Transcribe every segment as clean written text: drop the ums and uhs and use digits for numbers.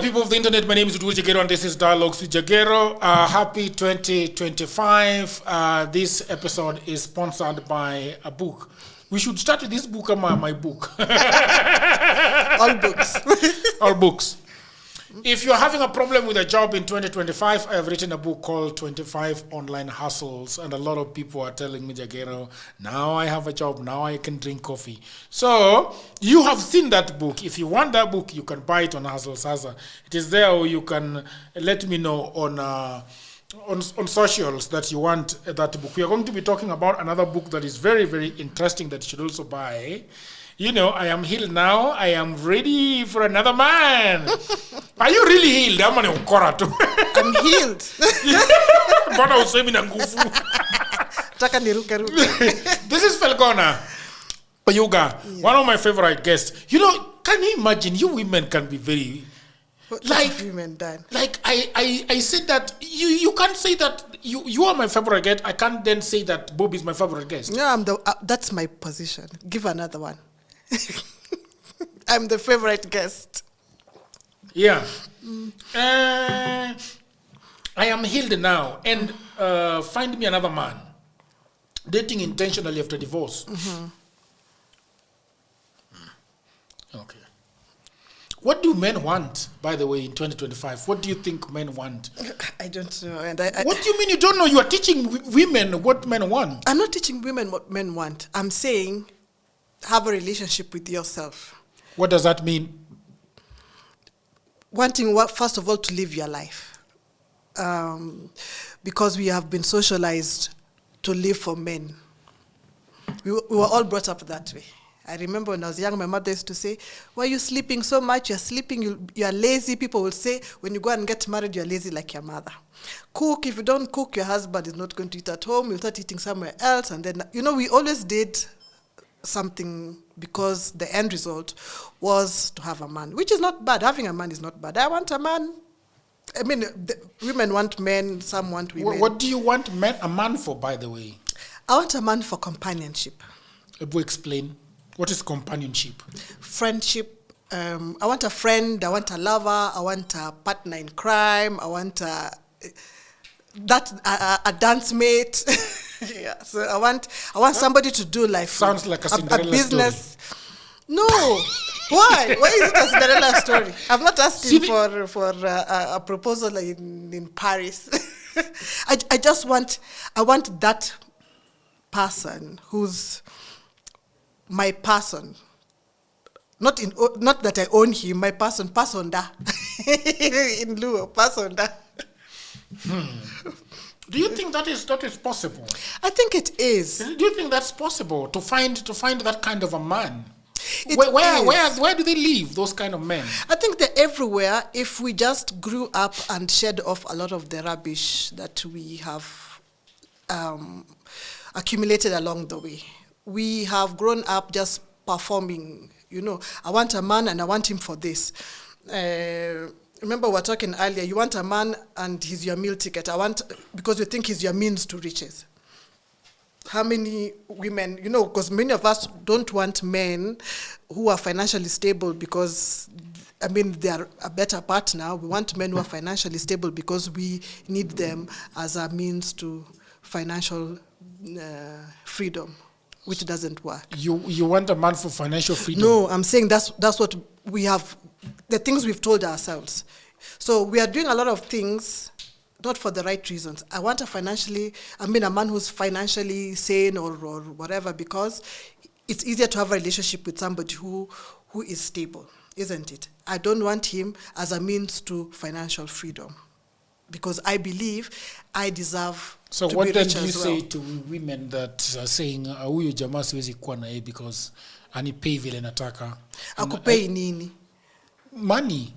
people of the internet. My name is Jero and this is Dialogues with Jero. Happy 2025. This episode is sponsored by a book. We should start with this book, my book. All books. All books. If you're having a problem with a job in 2025, I have written a book called 25 Online Hustles, and a lot of people are telling me, Jero, now I have a job, now I can drink coffee. So, you have seen that book. If you want that book, you can buy it on Hustle Sasa. It is there, or you can let me know on socials that you want that book. We are going to be talking about another book that is very, very interesting that you should also buy. You know, I am healed now. I am ready for another man. Are you really healed? I'm healed. This is Felgonah Oyuga, one of my favorite guests. You know, can you imagine? You women can be very... Like women, Dan. Like I said that you can't say that you are my favorite guest. I can't then say that Bob is my favorite guest. No, that's my position. Give another one. I'm the favorite guest. Yeah. I am healed now, and find me another man. Dating intentionally after divorce. Mm-hmm. Okay. What do men want, by the way, in 2025? What do you think men want? I don't know. And what do you mean you don't know? You are teaching women what men want. I'm not teaching women what men want. I'm saying have a relationship with yourself. What does that mean? Wanting, first of all, to live your life. Because we have been socialized to live for men. We were all brought up that way. I remember when I was young, my mother used to say, why are you sleeping so much? You're sleeping, you're lazy. People will say, when you go and get married, you're lazy like your mother. Cook, if you don't cook, your husband is not going to eat at home. You'll start eating somewhere else. And then, we always did something because the end result was to have a man, which is not bad. Having a man is not bad. I want a man. Women want men, some want women. What do you want a man for, by the way? I want a man for companionship. Explain. What is companionship? Friendship. I want a friend. I want a lover. I want a partner in crime. I want a dance mate. Yeah. So I want somebody to do life. Sounds like a Cinderella business. Story. No. Why? Why is it a Cinderella story? I've not asked him for a proposal in Paris. I want that person who's my person. Not that I own him, my person, personda. In Luo, personda. Do you think that is possible? I think it is. Do you think that's possible to find that kind of a man? Where do they live, those kind of men? I think they're everywhere if we just grew up and shed off a lot of the rubbish that we have accumulated along the way. We have grown up just performing, I want a man and I want him for this. Remember we were talking earlier, you want a man and he's your meal ticket. Because you think he's your means to riches. How many women, because many of us don't want men who are financially stable because, they are a better partner. We want men who are financially stable because we need them as a means to financial freedom, which doesn't work. You want a man for financial freedom? No, I'm saying that's what we have, the things we've told ourselves. So we are doing a lot of things not for the right reasons. I want a man who's financially sane or whatever, because it's easier to have a relationship with somebody who is stable, isn't it? I don't want him as a means to financial freedom, because I believe I deserve to be rich as well. So what then do you say to women that are saying, huyu jamaa siwezi kuwa na yeye because anipei vile nataka? Akupei nini? Money.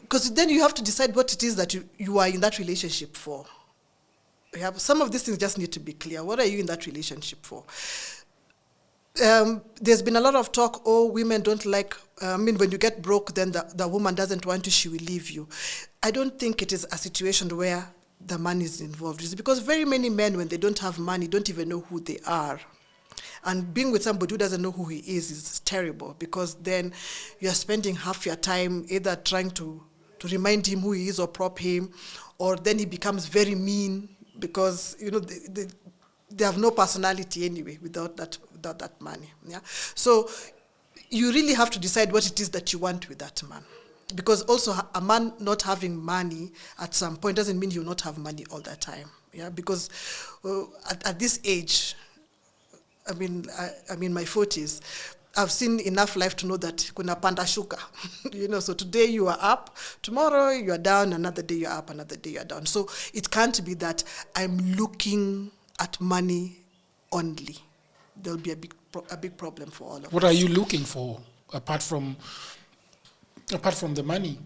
Because then you have to decide what it is that you are in that relationship for. Some of these things just need to be clear. What are you in that relationship for? There's been a lot of talk, women don't like, when you get broke, then the woman doesn't want you, she will leave you. I don't think it is a situation where the money is involved. It's because very many men, when they don't have money, don't even know who they are. And being with somebody who doesn't know who he is terrible, because then you're spending half your time either trying to remind him who he is or prop him, or then he becomes very mean because, they have no personality anyway without that money. Yeah. So you really have to decide what it is that you want with that man. Because also a man not having money at some point doesn't mean he'll not have money all the time. Yeah. Because at this age, I'm in my 40s, I've seen enough life to know that kuna panda shuka. So today you are up, tomorrow you are down, another day you're up, another day you're down. So it can't be that I'm looking at money only. There'll be a big problem for all of us. What are you looking for apart from the money?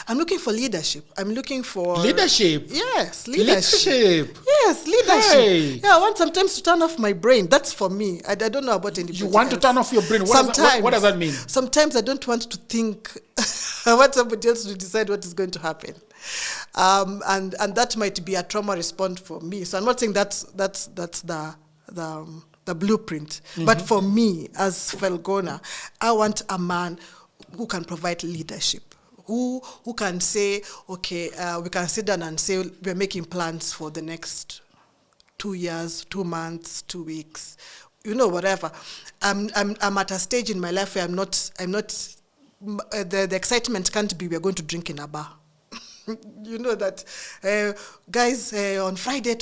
I'm looking for leadership. I'm looking for... Leadership? Yes, leadership. Yes, leadership. Hey. Yeah, I want sometimes to turn off my brain. That's for me. I don't know about anybody You want else. to turn off your brain? What does that mean? Sometimes I don't want to think. I want somebody else to decide what is going to happen. And that might be a trauma response for me. So I'm not saying that's the blueprint. Mm-hmm. But for me, as Felgonah, I want a man who can provide leadership. Who can say, okay, we can sit down and say we're making plans for the next 2 years, 2 months, 2 weeks, whatever. I'm at a stage in my life where I'm not. The excitement can't be we're going to drink in a bar. That guys, on Friday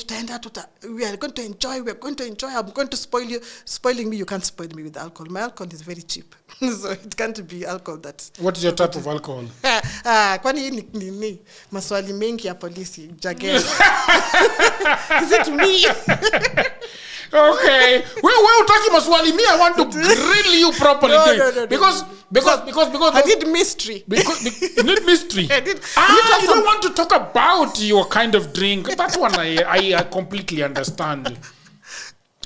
we are going to enjoy. We're going to enjoy. I'm going to spoil you. Spoiling me, you can't spoil me with alcohol. My alcohol is very cheap, so it can't be alcohol. What is your type of alcohol? Kwani ni maswali mengi ya polisi Jagger. Is it me? Okay. We're talking maswali. Me, I want to grill you properly. No. Because I did mystery. Because you need mystery. You don't want to talk about your kind of drink. That one I completely understand.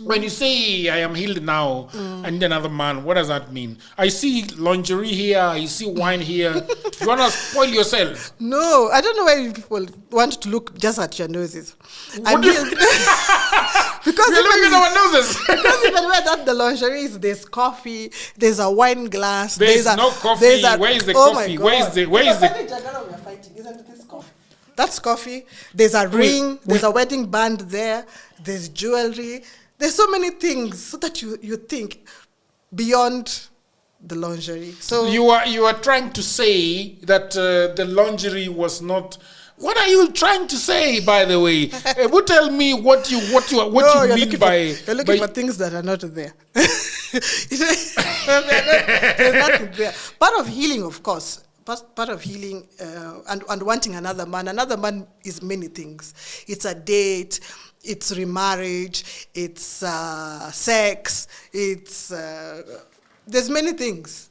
When you say I am healed now, I need another man, what does that mean? I see lingerie here, I see wine here. You want to spoil yourself? No, I don't know why people want to look just at your noses. Because we're looking at our noses. Because even where the lingerie is, there's coffee, there's a wine glass. There's no coffee. Where is the coffee? Where is the... We are fighting. Isn't this coffee? That's coffee. There's a ring. There's a wedding band there. There's jewelry. There's so many things so that you think beyond the lingerie. So you are trying to say that the lingerie was not. What are you trying to say, by the way? Would tell me what you mean by. You're looking for things that are not there. There's nothing there. Part of healing, of course. Part of healing and wanting another man. Another man is many things. It's a date. It's remarriage, it's sex, it's there's many things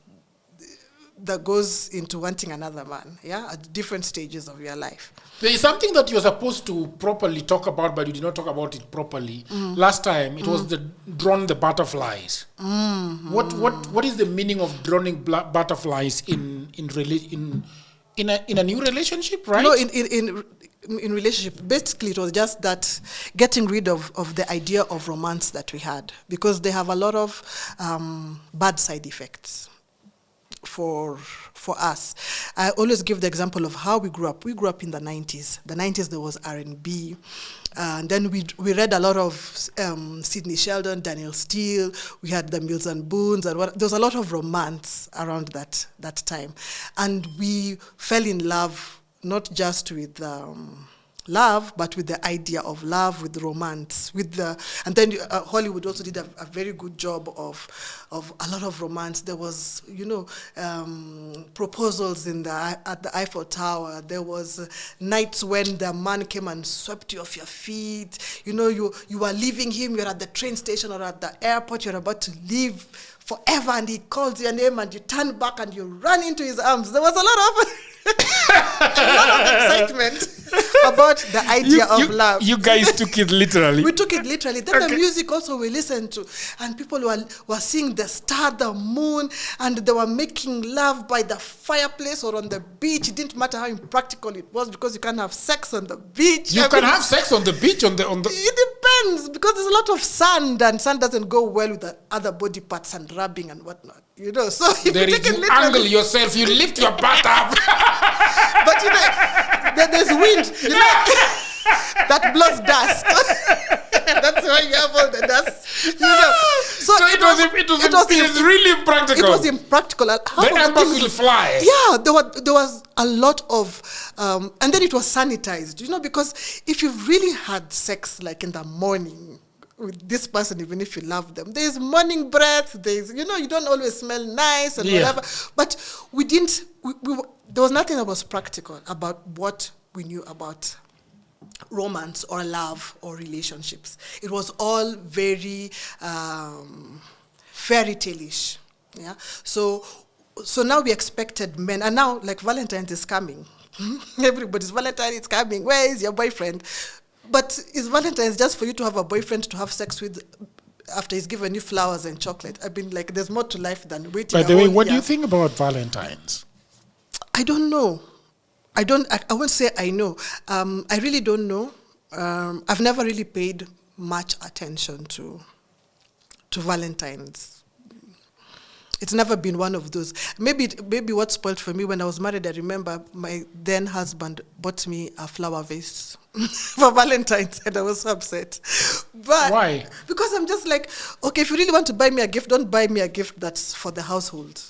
that goes into wanting another man, at different stages of your life. There is something that you're supposed to properly talk about, but you did not talk about it properly. Last time, it was drawing the butterflies. What is the meaning of drawing butterflies in a new relationship, right? No, in relationship, basically it was just that getting rid of the idea of romance that we had, because they have a lot of bad side effects for us. I always give the example of how we grew up. We grew up in the 90s. The 90s there was R&B, and then we read a lot of Sidney Sheldon, Daniel Steele. We had the Mills and Boons, and there was a lot of romance around that time, and we fell in love. Not just with love, but with the idea of love, with romance, and then Hollywood also did a very good job of a lot of romance. There was, proposals at the Eiffel Tower. There was nights when the man came and swept you off your feet. You are leaving him. You're at the train station or at the airport. You're about to leave forever, and he calls your name, and you turn back and you run into his arms. There was a lot of excitement about the idea of love. You guys took it literally. We took it literally. Then the music also we listened to, and people were seeing the star, the moon, and they were making love by the fireplace or on the beach. It didn't matter how impractical it was, because you can't have sex on the beach. You can have sex on the beach on the. It depends, because there's a lot of sand, and sand doesn't go well with the other body parts and rubbing and whatnot. So if you angle yourself, you lift your butt up. But there's wind, that blows dust. That's why you have all the dust. So it was really impractical. It was impractical. The embers will fly. Yeah, there was a lot of, and then it was sanitized. Because if you've really had sex like in the morning with this person, even if you love them, there's morning breath. There's you don't always smell nice and whatever. But we didn't. There was nothing that was practical about what we knew about romance or love or relationships. It was all very fairy tale-ish. Yeah. So now we expected men, and now like Valentine's is coming. Everybody's Valentine is coming. Where is your boyfriend? But is Valentine's just for you to have a boyfriend to have sex with after he's given you flowers and chocolate? I mean, like, there's more to life than waiting. By the way, what do you think about Valentine's? I don't know. I won't say I know. I really don't know. I've never really paid much attention to Valentine's. It's never been one of those. Maybe what spoiled for me when I was married, I remember my then husband bought me a flower vase for Valentine's, and I was so upset. But why? Because I'm just like, okay, if you really want to buy me a gift, don't buy me a gift that's for the household.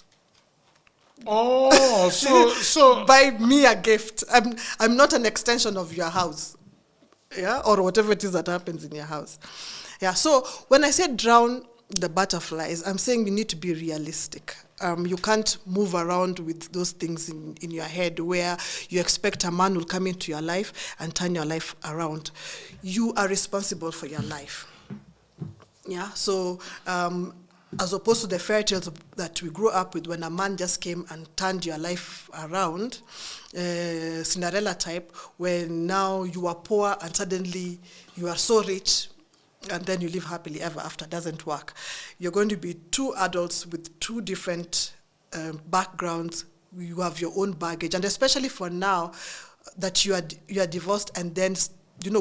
Oh, so buy me a gift. I'm not an extension of your house, yeah, or whatever it is that happens in your house. Yeah. So when I say drown the butterflies, I'm saying you need to be realistic. You can't move around with those things in your head where you expect a man will come into your life and turn your life around. You are responsible for your life. Yeah. So as opposed to the fairy tales that we grew up with, when a man just came and turned your life around, Cinderella type, when now you are poor and suddenly you are so rich, and then you live happily ever after. Doesn't work. You're going to be two adults with two different backgrounds. You have your own baggage, and especially for now that you are divorced and then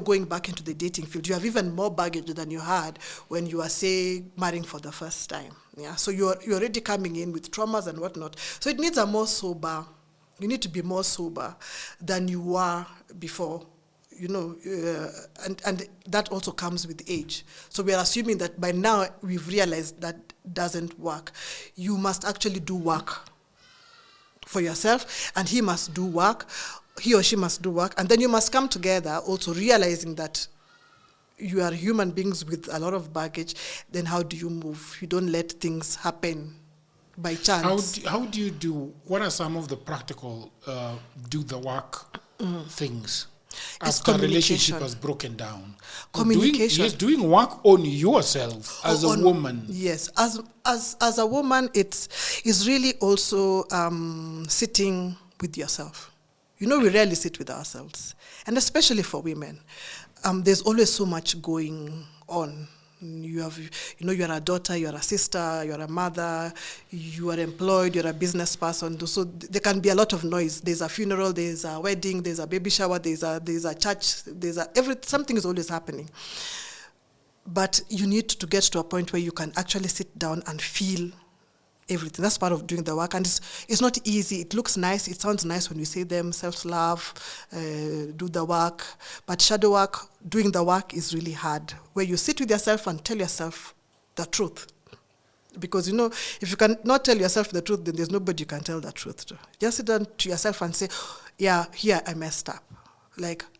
going back into the dating field, you have even more baggage than you had when you are, say, marrying for the first time. Yeah, so you're already coming in with traumas and whatnot. So it needs a more sober. You need to be more sober than you were before. And that also comes with age. So we are assuming that by now we've realized that doesn't work. You must actually do work for yourself, and he must do work. He or she must do work, and then you must come together also realizing that you are human beings with a lot of baggage. Then how do you move? You don't let things happen by chance. How do you do? What are some of the practical do the work things after a relationship has broken down? Communication. Doing work on yourself as a woman. Yes, as a woman, it's really also sitting with yourself. We rarely sit with ourselves, and especially for women, there's always so much going on. You have, you're a daughter, you're a sister, you're a mother, you are employed, you're a business person. So there can be a lot of noise. There's a funeral, there's a wedding, there's a baby shower, there's a church, something is always happening. But you need to get to a point where you can actually sit down and feel everything. That's part of doing the work, and it's not easy. It looks nice, it sounds nice when we say them, self-love, do the work, but shadow work, doing the work is really hard, where you sit with yourself and tell yourself the truth. Because if you cannot tell yourself the truth, then there's nobody you can tell the truth to. Just sit down to yourself and say, yeah, here I messed up.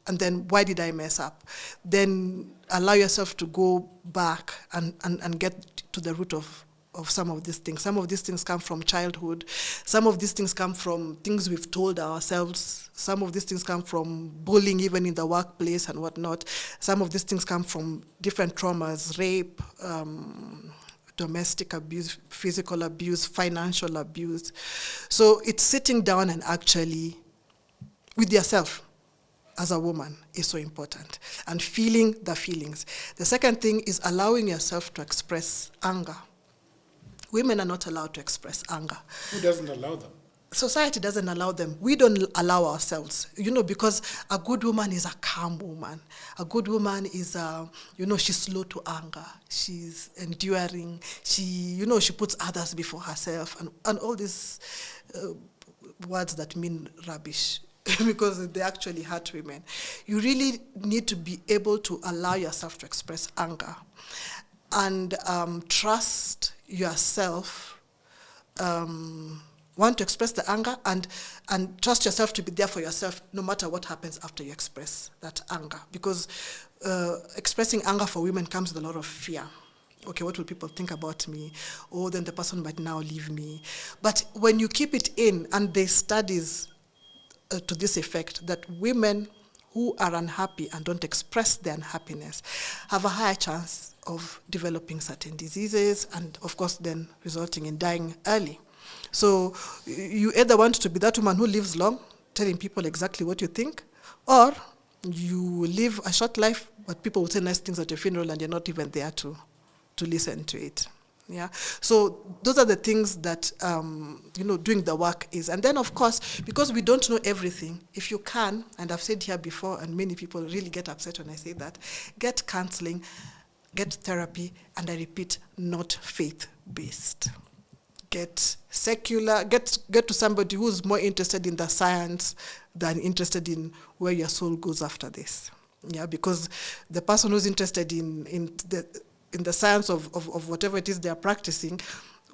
And then why did I mess up? Then allow yourself to go back and get to the root of some of these things. Some of these things come from childhood. Some of these things come from things we've told ourselves. Some of these things come from bullying, even in the workplace and whatnot. Some of these things come from different traumas, rape, domestic abuse, physical abuse, financial abuse. So it's sitting down and actually with yourself as a woman is so important, and feeling the feelings. The second thing is allowing yourself to express anger. Women are not allowed to express anger. Who doesn't allow them? society doesn't allow them. We don't allow ourselves, because a good woman is a calm woman. A good woman is, she's slow to anger. She's enduring. She puts others before herself, and all these words that mean rubbish because they actually hurt women. You really need to be able to allow yourself to express anger and trust yourself. Want to express the anger and trust yourself to be there for yourself no matter what happens after you express that anger. Because expressing anger for women comes with a lot of fear. Okay, what will people think about me? Oh, then the person might now leave me. But when you keep it in, and there's studies to this effect, that women who are unhappy and don't express their unhappiness have a higher chance of developing certain diseases and, of course, then resulting in dying early. So you either want to be that woman who lives long, telling people exactly what you think, or you live a short life, but people will say nice things at your funeral and you're not even there to listen to it. Yeah. So those are the things that, doing the work is. And then, of course, because we don't know everything, if you can, and I've said here before, and many people really get upset when I say that, get counseling, get therapy, and I repeat, not faith-based. Get secular, get to somebody who's more interested in the science than interested in where your soul goes after this. Yeah, because the person who's interested in the science of whatever it is they're practicing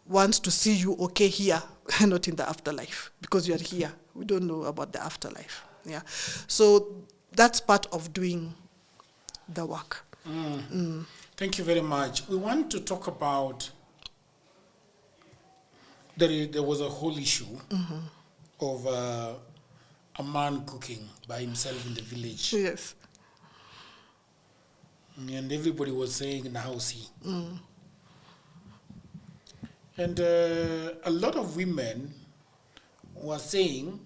wants to see you okay here, not in the afterlife, because you're here. We don't know about the afterlife. Yeah, so that's part of doing the work. Thank you very much. We want to talk about. There was a whole issue of a man cooking by himself in the village. Yes. And everybody was saying Nahausi. And a lot of women were saying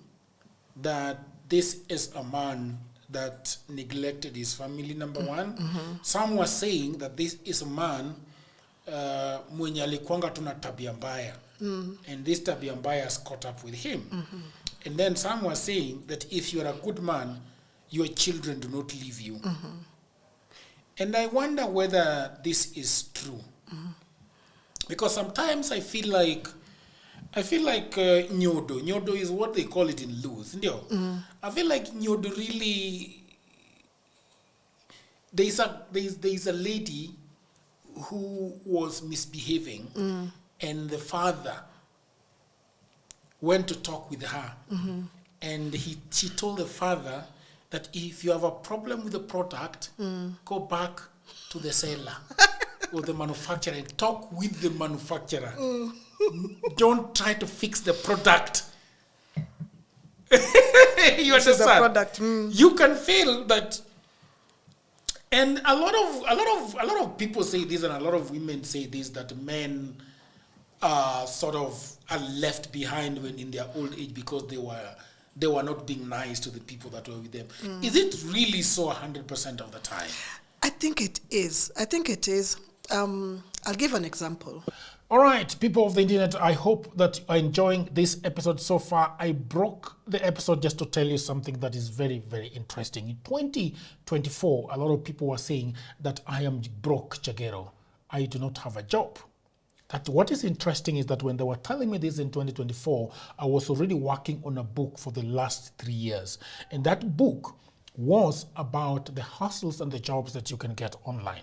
that this is a man that neglected his family, number one. Some were saying that this is a man mwenye alikuanga tuna tabia mbaya. And this tabia mbaya has caught up with him. And then some were saying that if you are a good man, your children do not leave you. And I wonder whether this is true. Because sometimes I feel like nyodo. Nyodo is what they call it in Luz. I feel like nyodo really. There is a lady who was misbehaving, and the father went to talk with her, and she told the father that if you have a problem with the product, go back to the seller or the manufacturer and talk with the manufacturer. Don't try to fix the product. You understand? The product. You can feel that, and a lot of people say this, and a lot of women say this, that men are left behind when in their old age because they were not being nice to the people that were with them. Is it really so 100% of the time? I think it is. I'll give an example. All right, people of the internet, I hope that you are enjoying this episode so far. I broke the episode just to tell you something that is very, very interesting. In 2024, a lot of people were saying that I am broke, Jero. I do not have a job. That what is interesting is that when they were telling me this in 2024, I was already working on a book for the last 3 years. And that book was about the hustles and the jobs that you can get online.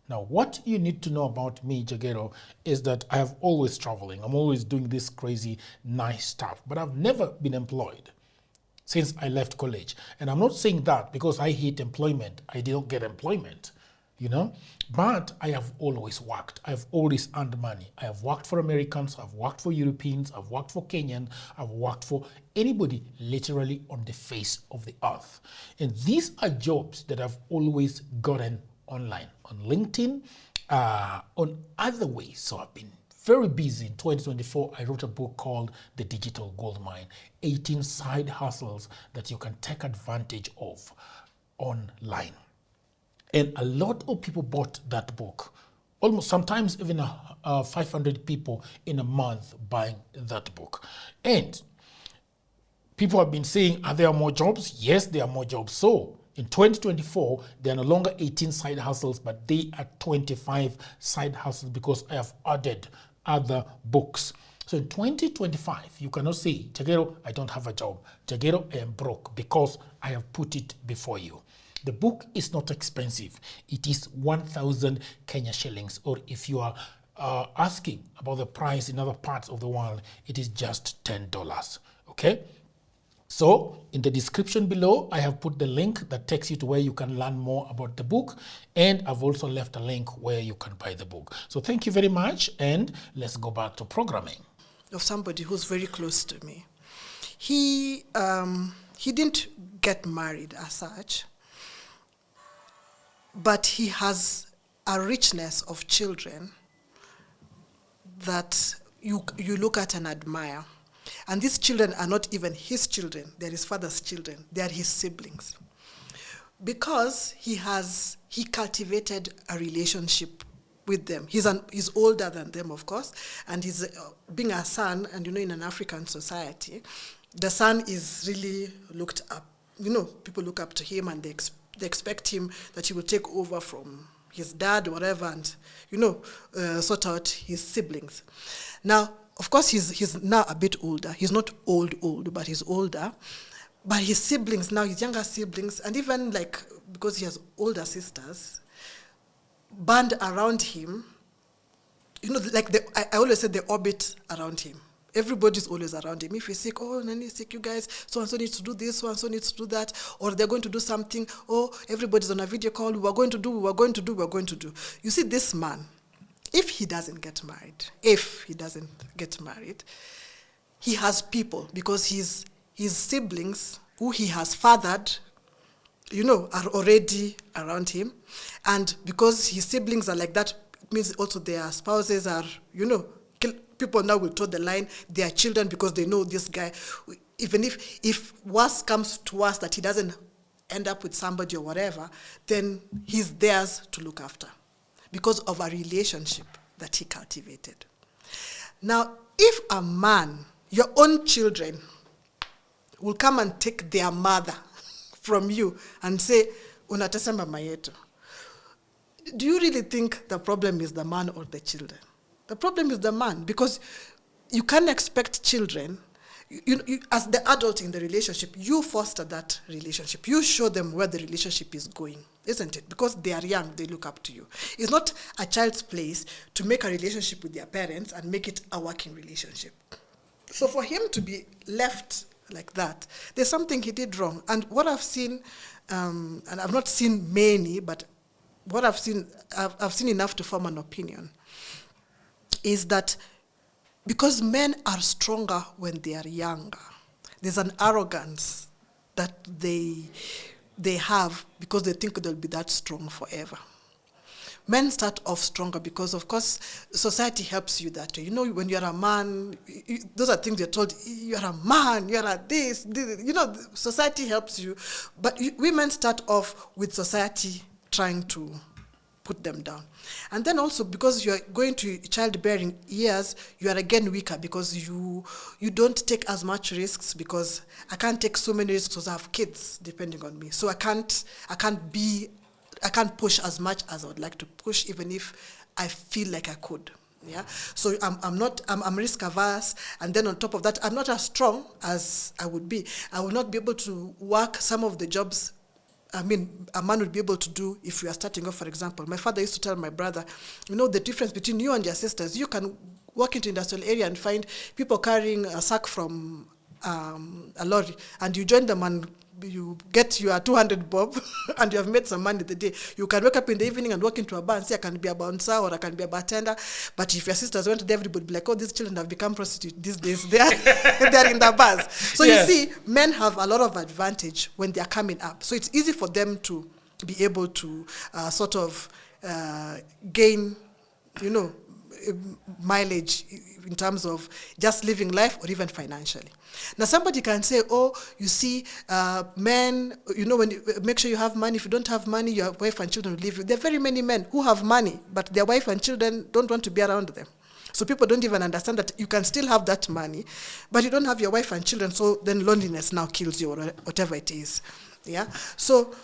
Now, what you need to know about me, Jero, is that I have always traveling. I'm always doing this crazy, nice stuff. But I've never been employed since I left college. And I'm not saying that because I hate employment. I didn't get employment, But I have always worked. I've always earned money. I have worked for Americans. I've worked for Europeans. I've worked for Kenyans. I've worked for anybody literally on the face of the earth. And these are jobs that I've always gotten online, on LinkedIn, on other ways. So I've been very busy. In 2024, I wrote a book called The Digital Goldmine, 18 side hustles that you can take advantage of online. And a lot of people bought that book. Almost sometimes even 500 people in a month buying that book. And People have been saying, are there more jobs? Yes, there are more jobs. So in 2024, there are no longer 18 side hustles, but they are 25 side hustles because I have added other books. So in 2025, you cannot say, Jero, I don't have a job. Jero, I am broke, because I have put it before you. The book is not expensive. It is 1,000 Kenya shillings. Or if you are asking about the price in other parts of the world, it is just $10. Okay? So in the description below, I have put the link that takes you to where you can learn more about the book. And I've also left a link where you can buy the book. So thank you very much. And let's go back to programming. Of somebody who's very close to me. He didn't get married as such, but he has a richness of children that you look at and admire. And these children are not even his children, they're his father's children, they are his siblings. Because he cultivated a relationship with them. He's older than them, of course, and he's being a son, and in an African society, the son is really looked up. People look up to him, and they expect him that he will take over from his dad or whatever, and sort out his siblings. Now, of course, he's now a bit older. He's not old, but he's older. But his siblings now, his younger siblings, and even because he has older sisters, band around him, I always say they orbit around him. Everybody's always around him. If he's sick, oh, Nani is sick, you guys, so-and-so needs to do this, so-and-so needs to do that, or they're going to do something, oh, everybody's on a video call, we're going to do. You see, this man, if he doesn't get married, he has people, because his siblings, who he has fathered, are already around him. And because his siblings are like that, it means also their spouses are, people now will toe the line, their children, because they know this guy. Even if worse comes to worse, that he doesn't end up with somebody or whatever, then he's theirs to look after because of a relationship that he cultivated. Now, if a man, your own children, will come and take their mother from you and say, unatesa mama yetu, do you really think the problem is the man or the children? The problem is the man, because you can't expect children, you, as the adult in the relationship, you foster that relationship. You show them where the relationship is going, isn't it? Because they are young, they look up to you. It's not a child's place to make a relationship with their parents and make it a working relationship. So for him to be left like that, there's something he did wrong. And what I've seen, and I've not seen many, but what I've seen enough to form an opinion, is that because men are stronger when they are younger, there's an arrogance that they have because they think they'll be that strong forever. Men start off stronger because, of course, society helps you that way. When you're a man, those are things you're told, you're a man, you're a this. Society helps you. But women start off with society trying to put them down. And then also, because you're going to childbearing years, you are again weaker because you don't take as much risks, because I can't take so many risks because I have kids depending on me. So I can't push as much as I would like to push, even if I feel like I could. Yeah. So I'm risk averse, and then on top of that, I'm not as strong as I would be. I will not be able to work some of the jobs a man would be able to do if you are starting off. For example, my father used to tell my brother, the difference between you and your sisters, you can walk into industrial area and find people carrying a sack from a lorry, and you join them and you get your 200 bob and you have made some money the day. You can wake up in the evening and walk into a bar and say, I can be a bouncer or I can be a bartender. But if your sisters went there, everybody would be like, oh, these children have become prostitutes these days. They're in the bars. So You see, men have a lot of advantage when they're coming up. So it's easy for them to be able to gain, mileage in terms of just living life or even financially. Now, somebody can say, oh, you see, men, when you make sure you have money. If you don't have money, your wife and children will leave you. There are very many men who have money, but their wife and children don't want to be around them. So people don't even understand that you can still have that money, but you don't have your wife and children, so then loneliness now kills you, or whatever it is. Yeah. So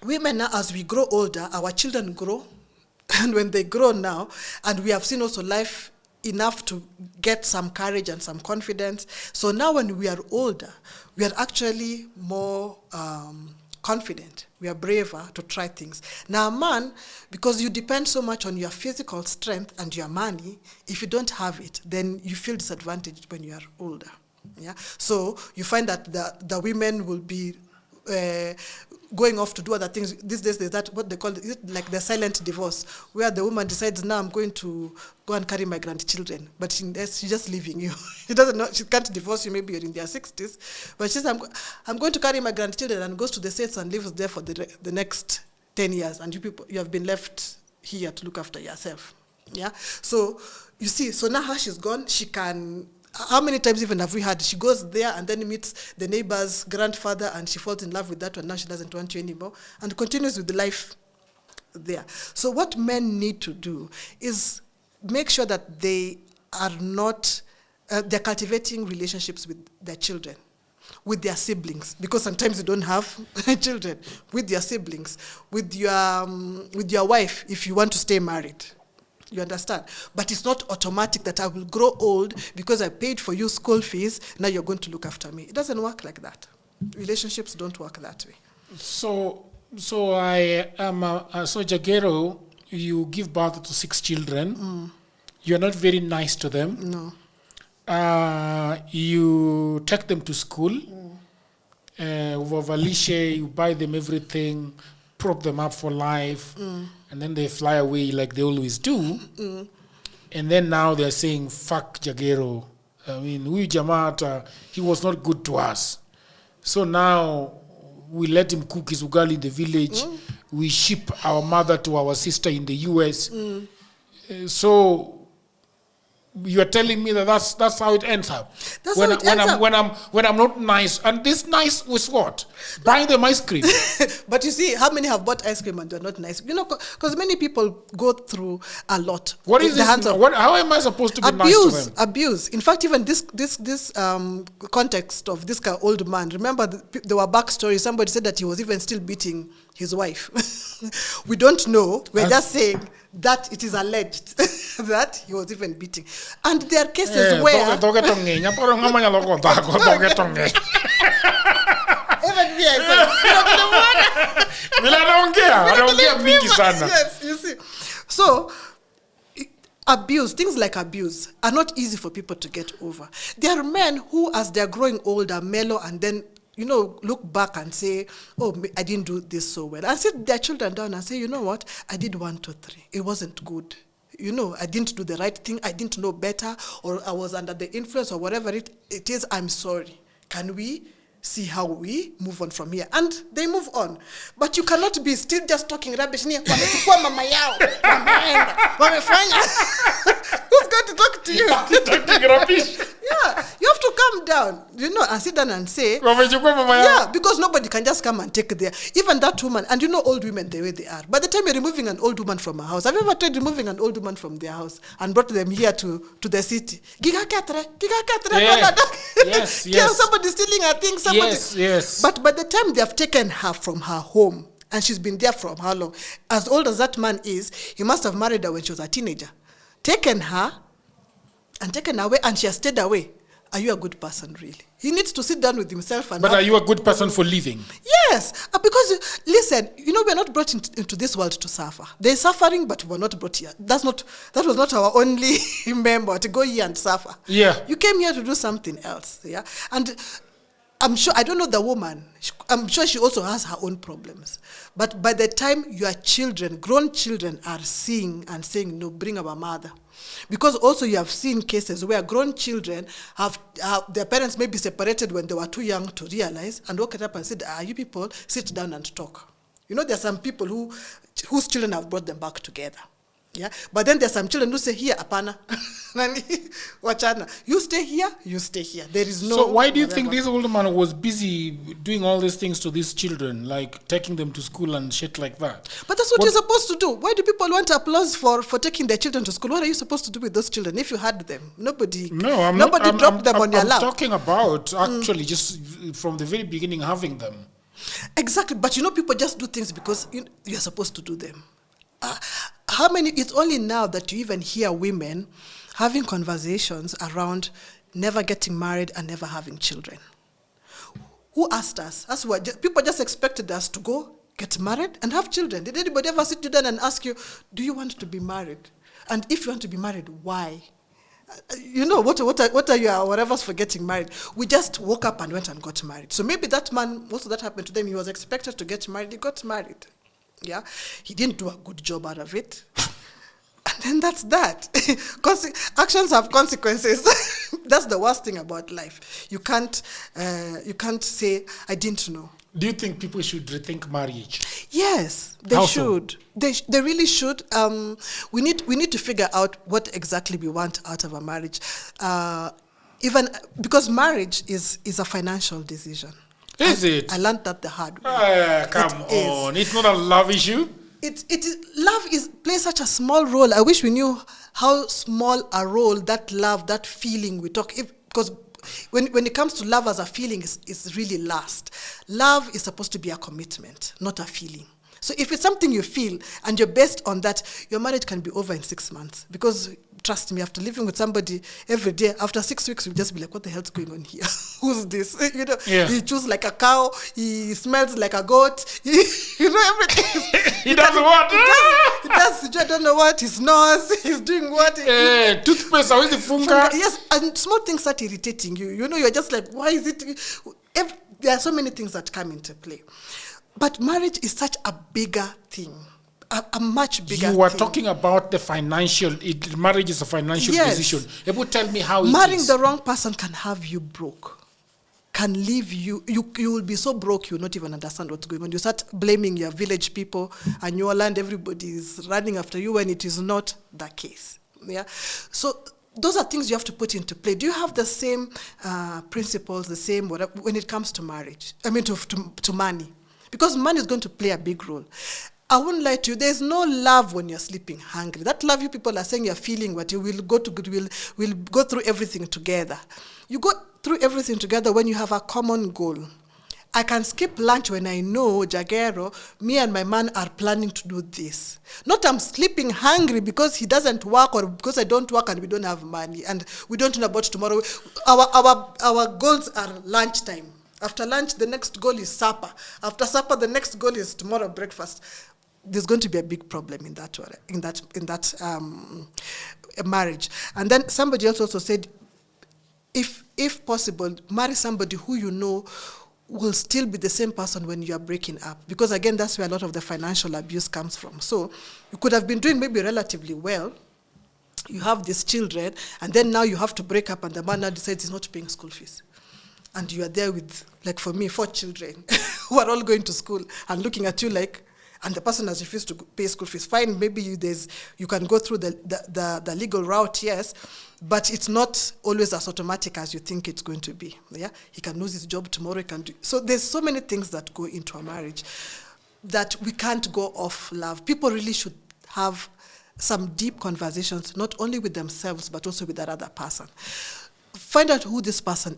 women now, as we grow older, our children grow, and when they grow now, and we have seen also life enough to get some courage and some confidence. So now when we are older, we are actually more confident. We are braver to try things. Now, a man, because you depend so much on your physical strength and your money, if you don't have it, then you feel disadvantaged when you are older. Yeah. So you find that the women will be going off to do other things. These days, there's that, what they call it, like the silent divorce, where the woman decides, now I'm going to go and carry my grandchildren, but she's just leaving you. She doesn't know, she can't divorce you, maybe you're in their 60s, but she says, I'm going to carry my grandchildren, and goes to the States and lives there for the next 10 years, and you have been left here to look after yourself. Yeah. So you see, so now how she's gone, she can. How many times even have we had, she goes there and then meets the neighbor's grandfather and she falls in love with that one, now she doesn't want you anymore, and continues with the life there. So what men need to do is make sure that they are not, they're cultivating relationships with their children, with their siblings, because sometimes you don't have children, with their siblings, with your wife if you want to stay married. You understand? But it's not automatic that I will grow old because I paid for you school fees, now you're going to look after me. It doesn't work like that. Relationships don't work that way. So I am, so Jero, you give birth to 6 children. You're not very nice to them. No. You take them to school. You buy them everything, prop them up for life. And then they fly away like they always do. And then now they're saying, fuck Jagero. I mean, huyu jamaa, he was not good to us. So now we let him cook his ugali in the village. We ship our mother to our sister in the US. So you're telling me that that's how it ends up. When I'm not nice, and this nice was what? Buying them ice cream. But you see, how many have bought ice cream and they're not nice? You know, because many people go through a lot. What is this? How am I supposed to be nice to them? Abuse. In fact, even this context of this old man. Remember, there were backstories. Somebody said that he was even still beating his wife. We don't know. We're just saying that it is alleged that he was even beating. And there are cases where... Even me, I said, I don't care. Yes, you see. So, abuse, things like abuse, are not easy for people to get over. There are men who, as they're growing older, mellow, and then, you know, look back and say, oh, I didn't do this so well. And sit their children down and say, you know what, I did 1, 2, 3. It wasn't good. You know, I didn't do the right thing. I didn't know better, or I was under the influence, or whatever it is. I'm sorry. Can we see how we move on from here? And they move on. But you cannot be still just talking rubbish. Who's going to talk to you? Talking rubbish. Yeah, you have to calm down, you know, and sit down and say, yeah, because nobody can just come and take there. Even that woman, and you know old women the way they are. By the time you're removing an old woman from a house, have you ever tried removing an old woman from their house and brought them here to the city? Yes. Somebody stealing her things. Yes. But by the time they have taken her from her home, and she's been there from how long? As old as that man is, he must have married her when she was a teenager. Taken her away, and she has stayed away. Are you a good person, really? He needs to sit down with himself. And but are you a good person for living? Yes, because listen, you know, we're not brought into this world to suffer. There's suffering, but we're not brought here. That was not our only member to go here and suffer. Yeah, you came here to do something else. Yeah, and I'm sure, I don't know the woman, I'm sure she also has her own problems. But by the time your children, grown children, are seeing and saying, no, bring our mother. Because also you have seen cases where grown children have their parents may be separated when they were too young to realize, and woke up and said, you people, sit down and talk. You know, there are some people whose children have brought them back together. Yeah, but then there's some children who say, here, apana, Wachana. You stay here, you stay here. There is no. So why do you whatever. think this old man was busy doing all these things to these children, like taking them to school and shit like that? But that's what you're supposed to do. Why do people want applause for taking their children to school? What are you supposed to do with those children if you had them? Nobody. No, I'm nobody not. dropped them on your lap. I'm talking about actually just from the very beginning having them. Exactly, but people just do things because you're supposed to do them. How many? It's only now that you even hear women having conversations around never getting married and never having children. Who asked us? People just expected us to go get married and have children. Did anybody ever sit you down and ask you, do you want to be married? And if you want to be married, why? What are your whatever's for getting married? We just woke up and went and got married. So maybe that man, most of that happened to them. He was expected to get married. He got married. Yeah, he didn't do a good job out of it. And then that's that. Actions have consequences. That's the worst thing about life. You can't say, I didn't know. Do you think people should rethink marriage? Yes, they should. They really should. We need to figure out what exactly we want out of a marriage. Even because marriage is a financial decision. Is it? I learned that the hard way. Come on. It's not a love issue. Love plays such a small role. I wish we knew how small a role that love, that feeling we talk. Because when it comes to love as a feeling, it's really last. Love is supposed to be a commitment, not a feeling. So if it's something you feel and you're based on that, your marriage can be over in 6 months. Because trust me, after living with somebody every day, after 6 weeks, you'll just be like, what the hell's going on here? Who's this? Yeah. He chews like a cow. He smells like a goat. Everything. He does what? He does, I don't know what. He snores. He's doing what? Toothpaste, how is it funga? Yes, and small things start irritating you. You're just like, why is it? There are so many things that come into play. But marriage is such a bigger thing. A much bigger thing. You are talking about the financial, marriage is a financial decision. Able tell me how marrying the wrong person can have you broke, can leave you will be so broke you'll not even understand what's going on. You start blaming your village people and your land, everybody is running after you when it is not the case. Yeah. So those are things you have to put into play. Do you have the same principles, the same whatever, when it comes to marriage? I mean to money. Because money is going to play a big role. I won't lie to you, there's no love when you're sleeping hungry. That love you people are saying you're feeling, what you will go to, we'll go through everything together. You go through everything together when you have a common goal. I can skip lunch when I know, Jero, me and my man are planning to do this. Not I'm sleeping hungry because he doesn't work or because I don't work and we don't have money and we don't know about tomorrow. Our goals are lunchtime. After lunch, the next goal is supper. After supper, the next goal is tomorrow breakfast. There's going to be a big problem in that marriage. And then somebody else also said, if possible, marry somebody who you know will still be the same person when you are breaking up. Because again, that's where a lot of the financial abuse comes from. So you could have been doing maybe relatively well. You have these children, and then now you have to break up, and the man now decides he's not paying school fees. And you are there with, like for me, 4 children who are all going to school and looking at you like, and the person has refused to pay school fees. Fine, maybe you can go through the legal route, yes, but it's not always as automatic as you think it's going to be. Yeah, he can lose his job tomorrow. He can do. So there's so many things that go into a marriage that we can't go off love. People really should have some deep conversations, not only with themselves but also with that other person. Find out who this person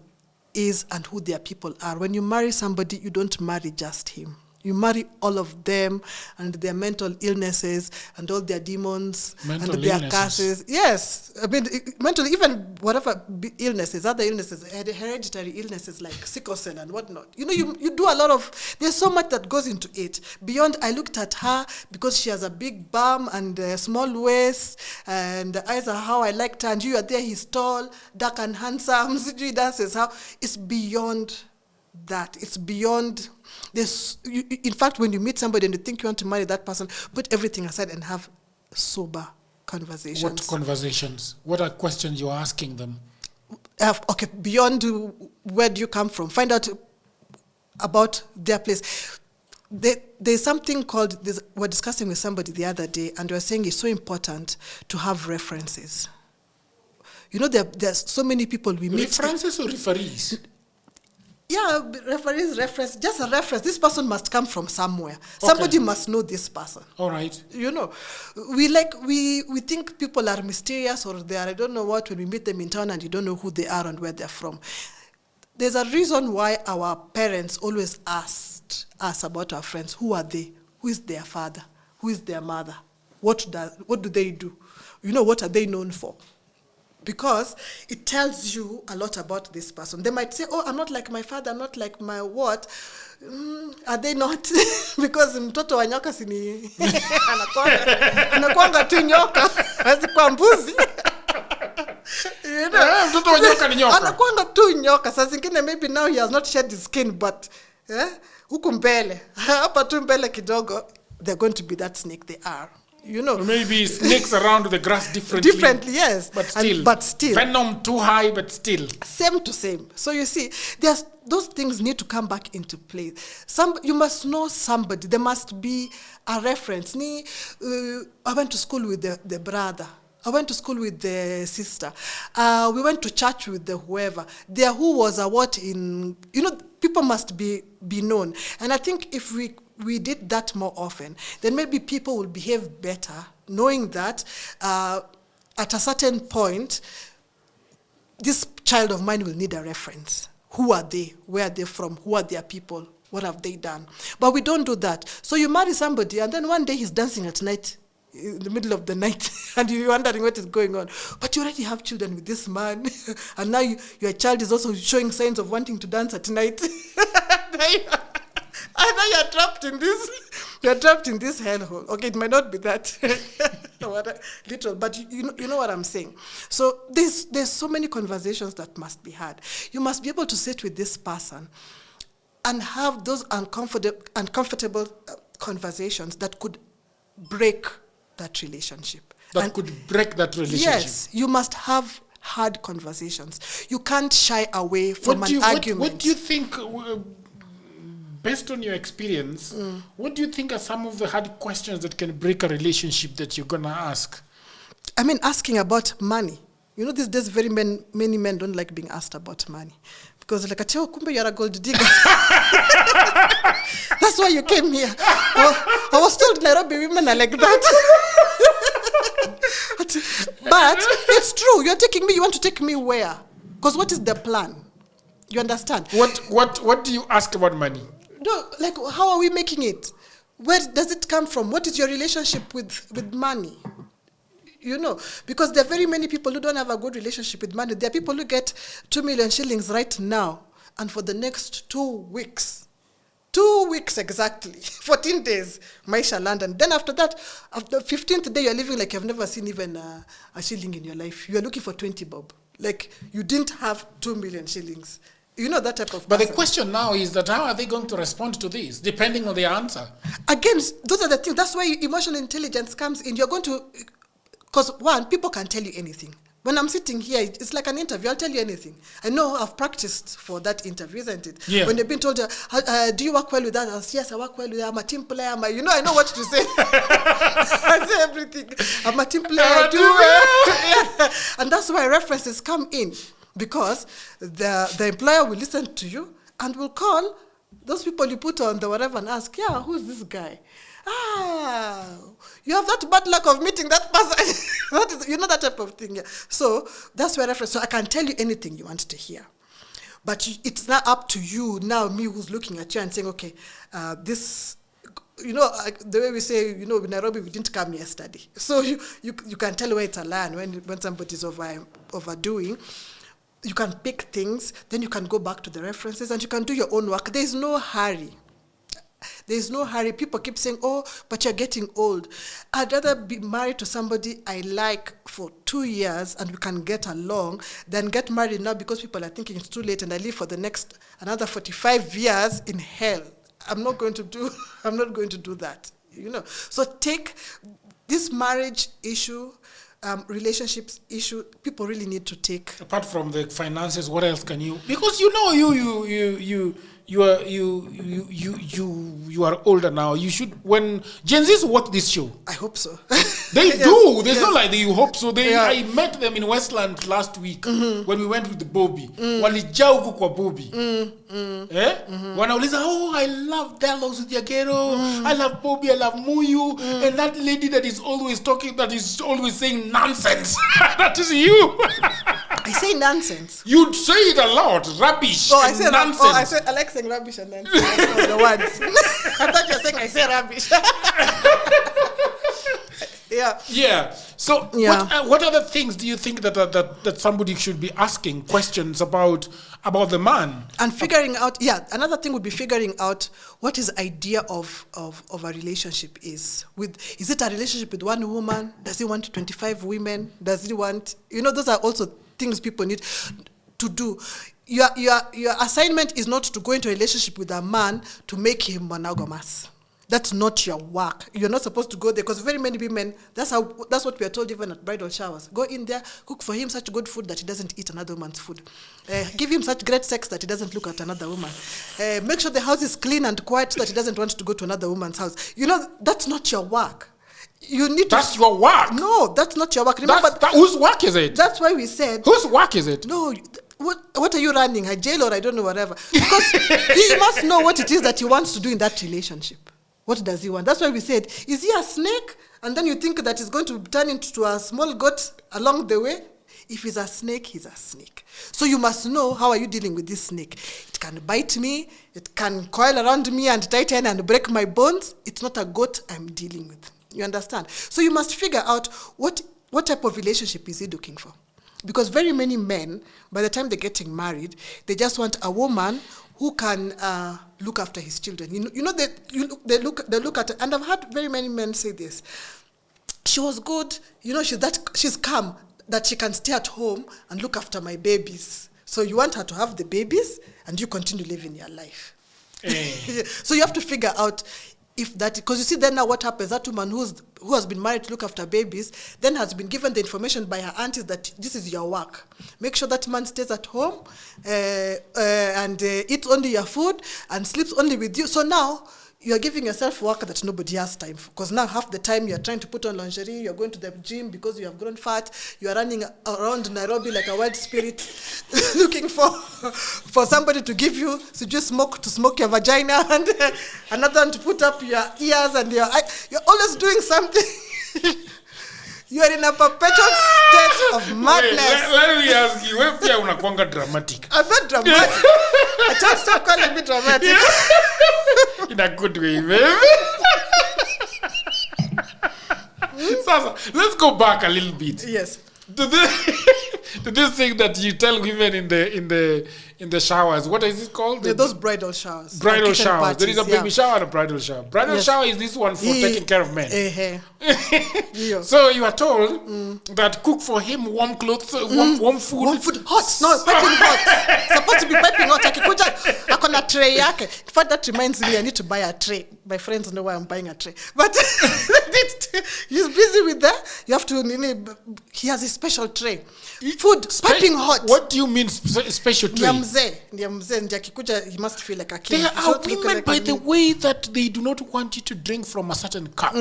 is and who their people are. When you marry somebody, you don't marry just him. You marry all of them and their mental illnesses and all their demons and their curses. Yes. I mean, mental, even whatever illnesses, other illnesses, hereditary illnesses like sickle cell and whatnot. You do a lot of, there's so much that goes into it. Beyond, I looked at her because she has a big bum and a small waist and the eyes are how I liked her, and you are there, he's tall, dark and handsome, he dances how. It's beyond that. It's beyond this. In fact, when you meet somebody and you think you want to marry that person, put everything aside and have sober conversations. What conversations? What are questions you're asking them? Okay, beyond where do you come from? Find out about their place. There's something called, we're discussing with somebody the other day, and we're saying it's so important to have references. there's so many people we meet. References or referees? Yeah, referees, reference, just a reference. This person must come from somewhere. Somebody must know this person. All right. We think people are mysterious, or they are, I don't know what, when we meet them in town and you don't know who they are and where they're from. There's a reason why our parents always asked us about our friends. Who are they? Who is their father? Who is their mother? What do they do? What are they known for? Because it tells you a lot about this person. They might say, oh, I'm not like my father, I'm not like my what? Are they not? Because mtoto wa nyoka sini anakuanga tu nyoka, asikuwa mbuzi. Mtoto wa nyoka ni nyoka. Anakuanga tu nyoka. Saa zingine maybe now he has not shed his skin, but huku mbele, hapa tu mbele kidogo, they're going to be that snake they are. Maybe snakes around the grass differently. Differently, yes. But still. Venom too high, but still. Same to same. So you see, those things need to come back into play. You must know somebody. There must be a reference. I went to school with the brother. I went to school with the sister. We went to church with the whoever. There who was a what in, people must be known. And I think if we did that more often, then maybe people will behave better, knowing that at a certain point, this child of mine will need a reference. Who are they? Where are they from? Who are their people? What have they done? But we don't do that. So you marry somebody, and then one day he's dancing at night, in the middle of the night, and you're wondering what is going on. But you already have children with this man, and now your child is also showing signs of wanting to dance at night. And now you're trapped in this hellhole. Okay, it might not be that little, but you know what I'm saying. So there's so many conversations that must be had. You must be able to sit with this person and have those uncomfortable conversations that could break that relationship. Yes, you must have hard conversations. You can't shy away from an argument. What do you think, based on your experience, what do you think are some of the hard questions that can break a relationship that you're going to ask? I mean, asking about money. These days, many men don't like being asked about money. Because like, kumbe you're a gold digger. That's why you came here. I was told Nairobi women are like that. But it's true. You're taking me. You want to take me where? Because what is the plan? You understand? What do you ask about money? No, like, how are we making it? Where does it come from? What is your relationship with money? Because there are very many people who don't have a good relationship with money. There are people who get 2 million shillings right now, and for the next 2 weeks exactly, 14 days, maisha land. And then after that, after the 15th day, you're living like you've never seen even a shilling in your life. You're looking for 20 bob. Like, you didn't have 2 million shillings. That type of person. But the question now is that how are they going to respond to this, depending on their answer? Again, those are the things. That's why emotional intelligence comes in. You're going to... Because, one, people can tell you anything. When I'm sitting here, it's like an interview. I'll tell you anything. I know I've practiced for that interview, isn't it? Yeah. When they've been told, do you work well with others? Yes, I work well with them. I'm a team player. I know what to say. I say everything. I'm a team player. I do well. And that's why references come in. Because the employer will listen to you and will call those people you put on the whatever and ask, who's this guy? You have that bad luck of meeting that person. That type of thing. Yeah. So that's where reference. So I can tell you anything you want to hear. But it's not up to you, now me who's looking at you and saying, okay, this, the way we say, in Nairobi, we didn't come yesterday. So you can tell where it's a lie when somebody's overdoing. You can pick things, then you can go back to the references and you can do your own work. There's no hurry. People keep saying, oh, but you're getting old. I'd rather be married to somebody I like for 2 years and we can get along than get married now because people are thinking it's too late and I live for the next another 45 years in hell. I'm not going to do that. So take this marriage issue, relationships issue, people really need to take. Apart from the finances, what else can you? Because you are older now. You should, when Gen Zs watch this show. I hope so. They do. There's not like you hope so. I met them in Westland last week when we went with the Bobby. Walijaa huko kwa Bobby. Wanauliza, I love dialogues with Jero. I love Bobby. I love Muyu. And that lady that is always talking, that is always saying nonsense. That is you. I say nonsense. You'd say it a lot. Rubbish. I say nonsense. I like saying rubbish and nonsense. The words. I thought you were saying I say rubbish. Yeah. So, what other things do you think that somebody should be asking questions about the man? And figuring out, another thing would be figuring out what his idea of a relationship is. Is it a relationship with one woman? Does he want 25 women? Does he want, those are also things people need to do. Your assignment is not to go into a relationship with a man to make him monogamous. That's not your work. You're not supposed to go there because very many women, that's what we are told even at bridal showers. Go in there, cook for him such good food that he doesn't eat another woman's food. Give him such great sex that he doesn't look at another woman. Make sure the house is clean and quiet so that he doesn't want to go to another woman's house. That's not your work. That's your work. No, that's not your work. Remember, whose work is it? That's why we said. Whose work is it? No. What are you running? A jail or I don't know, whatever. Because he must know what it is that he wants to do in that relationship. What does he want? That's why we said, is he a snake? And then you think that he's going to turn into a small goat along the way? If he's a snake, he's a snake. So you must know, how are you dealing with this snake? It can bite me, it can coil around me and tighten and break my bones. It's not a goat I'm dealing with. You understand? So you must figure out what type of relationship is he looking for. Because very many men, by the time they're getting married, they just want a woman who can look after his children. They look at, and I've heard very many men say this. She was good, she's calm, that she can stay at home and look after my babies. So you want her to have the babies, and you continue living your life. So you have to figure out if that, because you see then now what happens, that woman who has been married to look after babies, then has been given the information by her aunties that this is your work. Make sure that man stays at home and eats only your food and sleeps only with you. So now you're giving yourself work that nobody has time for. Because now half the time you're trying to put on lingerie, you're going to the gym because you have grown fat, you're running around Nairobi like a wild spirit looking for somebody to give you to smoke your vagina and another one to put up your ears and your eye. You're always doing something. You're in a perpetual state of madness. Let me ask you, wewe pia unakuanga dramatic. I'm not dramatic. I just stop calling me dramatic. In a good way, baby. Sasa, let's go back a little bit. Yes. To this thing that you tell women in the showers. What is it called? Those bridal showers. Bridal showers. Parties, there is a baby shower and a bridal shower. Bridal shower is this one for taking care of men. So you are told that cook for him warm clothes, warm food. Warm food, hot. No, piping hot. Supposed to be piping hot. Akikuja akona tray yake. In fact, that reminds me, I need to buy a tray. My friends know why I'm buying a tray. But he's busy with that. You have to, he has a special tray. Food, piping hot. What do you mean special tray? He must feel like a king. There are women, by the way, that they do not want you to drink from a certain cup.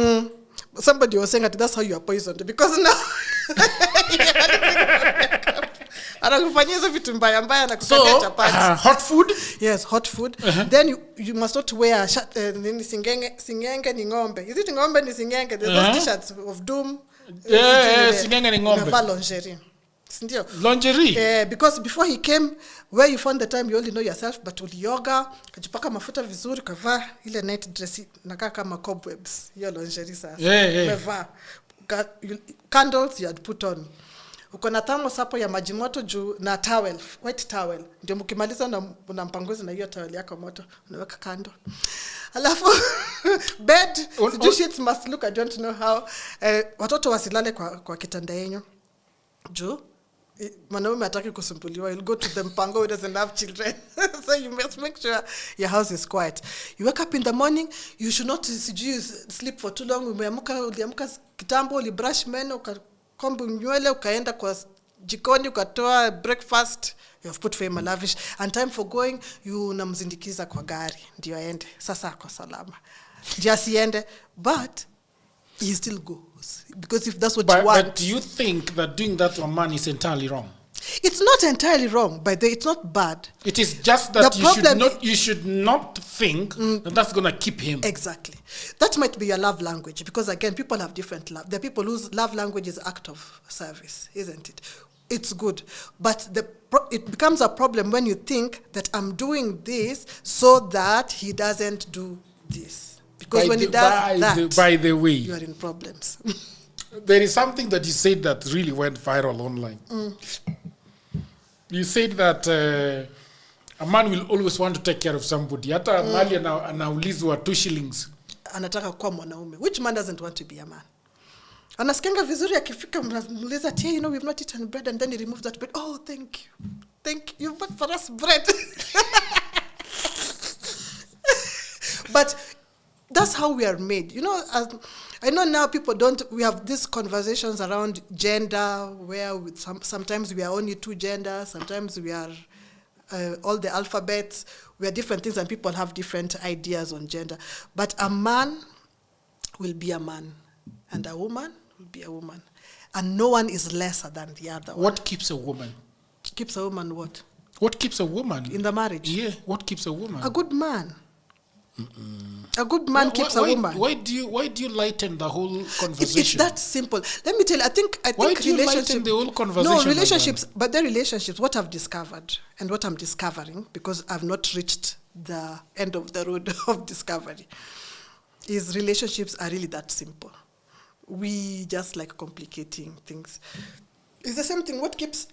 Somebody was saying that that's how you are poisoned. Because now... hot food? Yes, hot food. Then you must not wear singenge ni ngombe. Is it ngombe ni singenge? There's those t-shirts of doom. Singenge ni ngombe. Lingerie. Lingerie? Because before he came, where you found the time, you only know yourself, but ulioga, kajipaka mafuta vizuri, kavaa ile night dress, nakaa kama cobwebs, hiyo lingerie sasa. Umevaa. Candles you had put on. Uko na thermos hapo ya maji moto juu na towel, white towel. Ndio mkimaliza unampanguza na hiyo towel yako moto, unaweka kando. Alafu bed, sheets must look, I don't know how. Watoto wasilale kwa kitanda yenyu. Juu mwanaume hataki kusumbuliwa. You'll go to the mpango who doesn't have children. So you must make sure your house is quiet. You wake up in the morning, you should not sleep for too long. Uliamka kitambo, ulibrush meno, ukakomba nywele, ukaenda kwa jikoni, ukatoa breakfast, you have put for him a lavish, and time for going, you unamzindikiza kwa gari, ndio aende. Sasa ako salama. Ndio asiende, but he still goes. Because if that's what you want. But do you think that doing that to a man is entirely wrong? It's not entirely wrong, but it's not bad. It is just that you should not think that that's going to keep him. Exactly. That might be your love language, because again, people have different love. There are people whose love language is act of service, isn't it? It's good. But it becomes a problem when you think that I'm doing this so that he doesn't do this. Because when he does that, by the way, you are in problems. There is something that you said that really went viral online. You said that a man will always want to take care of somebody. Hata mali anaulizwa 2 shillings. Anataka kuwa mwanaume. Which man doesn't want to be a man? Anasikianga vizuri akifika mnamuuliza, you know, we've not eaten bread, and then he removes that bread. Oh, thank you. Thank you. You bought for us bread. But that's how we are made. You know, I know now we have these conversations around gender where sometimes we are only 2 genders, sometimes we are all the alphabets, we are different things, and people have different ideas on gender. But a man will be a man, and a woman will be a woman. And no one is lesser than the other one. What keeps a woman? Keeps a woman what? What keeps a woman? In the marriage? Yeah, what keeps a woman? A good man. A good man keeps a woman. Why do you lighten the whole conversation? It's that simple. Let me tell you, I think why do you lighten the whole conversation? No, relationships, but they're relationships. What I've discovered and what I'm discovering, because I've not reached the end of the road of discovery, is relationships are really that simple. We just like complicating things. It's the same thing. What keeps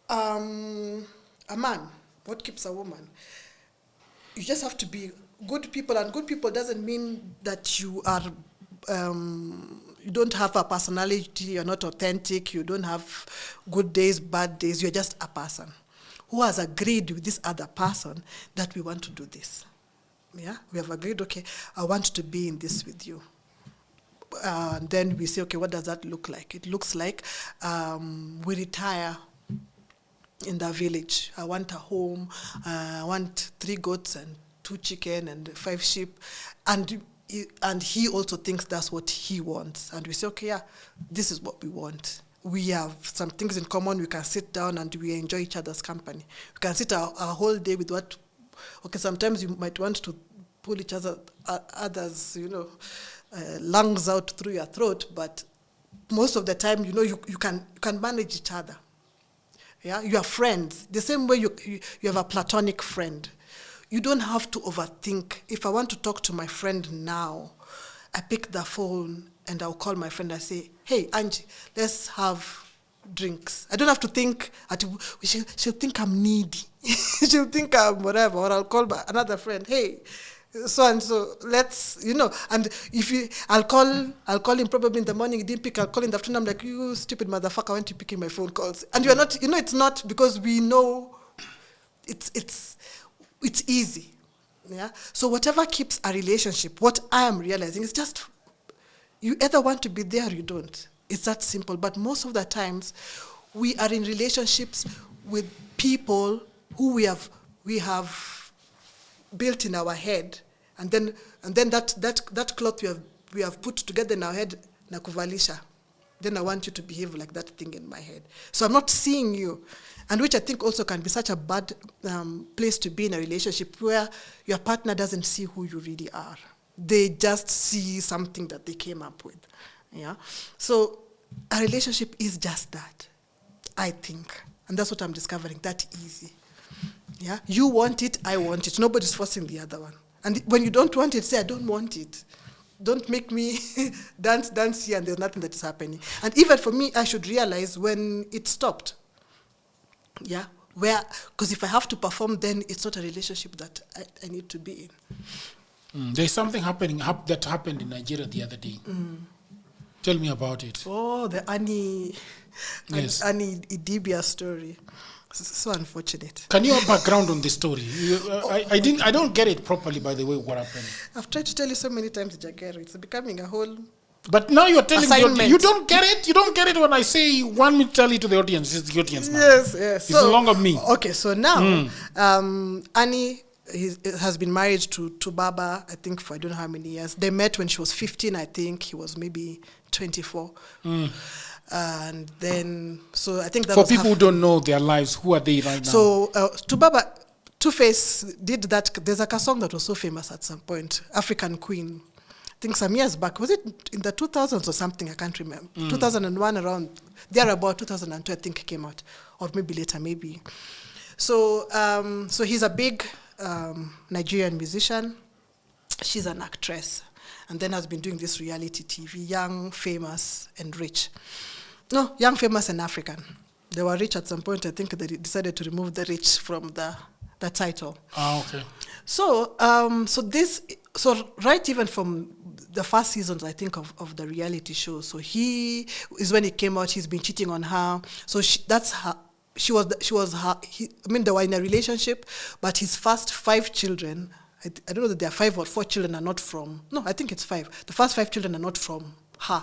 a man? What keeps a woman? You just have to be good people, and good people doesn't mean that you are you don't have a personality, you're not authentic, you don't have good days, bad days, you're just a person who has agreed with this other person that we want to do this. Yeah, we have agreed, okay, I want to be in this with you. And then we say, okay, what does that look like? It looks like we retire in the village. I want a home, I want 3 goats and 2 chicken and 5 sheep, and he also thinks that's what he wants, and we say, okay, yeah, this is what we want. We have some things in common. We can sit down and we enjoy each other's company. We can sit a whole day with what. Okay, sometimes you might want to pull each others, lungs out through your throat, but most of the time, you can manage each other. Yeah, you are friends. The same way you have a platonic friend. You don't have to overthink. If I want to talk to my friend now, I pick the phone and I'll call my friend and say, hey, Angie, let's have drinks. I don't have to think, she'll think I'm needy. She'll think I'm whatever, or I'll call another friend, hey, so let's, and I'll call him probably in the morning, he didn't pick, I'll call in the afternoon, I'm like, you stupid motherfucker, why aren't you picking my phone calls? And you're not, it's not, because we know it's easy. Yeah. So whatever keeps a relationship, what I am realizing is just, you either want to be there or you don't. It's that simple. But most of the times, we are in relationships with people who we have built in our head, and then that cloth we have put together in our head, nakuvalisha. Then I want you to behave like that thing in my head. So I'm not seeing you. And which I think also can be such a bad place to be in a relationship, where your partner doesn't see who you really are. They just see something that they came up with. Yeah. So a relationship is just that, I think. And that's what I'm discovering, that easy. Yeah. You want it, I want it. Nobody's forcing the other one. And when you don't want it, say, I don't want it. Don't make me dance here and there's nothing that is happening. And even for me, I should realize when it stopped. Yeah, because if I have to perform, then it's not a relationship that I need to be in. There's something that happened in Nigeria the other day. Tell me about it. Oh, the Annie Idibia story. So unfortunate. Can you have background on the story? I don't get it properly, by the way, what happened. I've tried to tell you so many times, Jero. It's becoming a whole... But now you're telling the audience. You don't get it? You don't get it when I say you want me to tell it to the audience. It's the audience now. Yes. It's no longer me. Okay, so now, Annie he has been married to Baba, I think, for I don't know how many years. They met when she was 15, I think. He was maybe 24. And then, so I think that For was people who don't know their lives, who are they right now? So, to Baba, Two-Face did that. There's like a song that was so famous at some point, African Queen. I think some years back. Was it in the 2000s or something? I can't remember. 2001, around there, about 2002, I think it came out. Or maybe later, maybe. So, so he's a big Nigerian musician. She's an actress. And then has been doing this reality TV, young, famous, and rich. No, young, famous, and African. They were rich at some point. I think they decided to remove the rich from the title. Okay. So, so right even from the first seasons, I think, of the reality show. So he is when he came out. He's been cheating on her. So that's her. They were in a relationship, but his first 5 children, I don't know that there are 5 or 4 children are not from, no, I think it's 5. The first 5 children are not from her.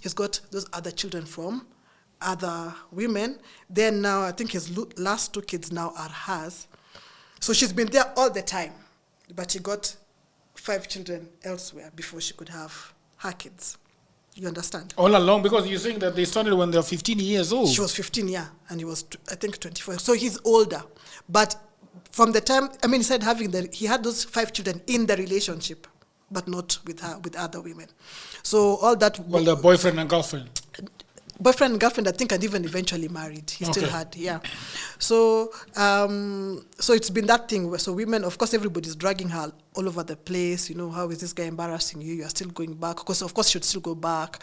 He's got those other children from other women. Then now, I think his last 2 kids now are hers. So she's been there all the time, but she got 5 children elsewhere before she could have her kids. You understand? All along, because you're saying that they started when they were 15 years old. She was 15, yeah, and he was, I think, 24. So he's older. But from the time, he said he had those 5 children in the relationship, but not with her, with other women. So all that... Well, the boyfriend and girlfriend. Boyfriend and girlfriend, I think, and even eventually married. He still had, yeah. So, so it's been that thing where, so women, of course, everybody's dragging her all over the place. You know, how is this guy embarrassing you? You are still going back. Of course, she would still go back.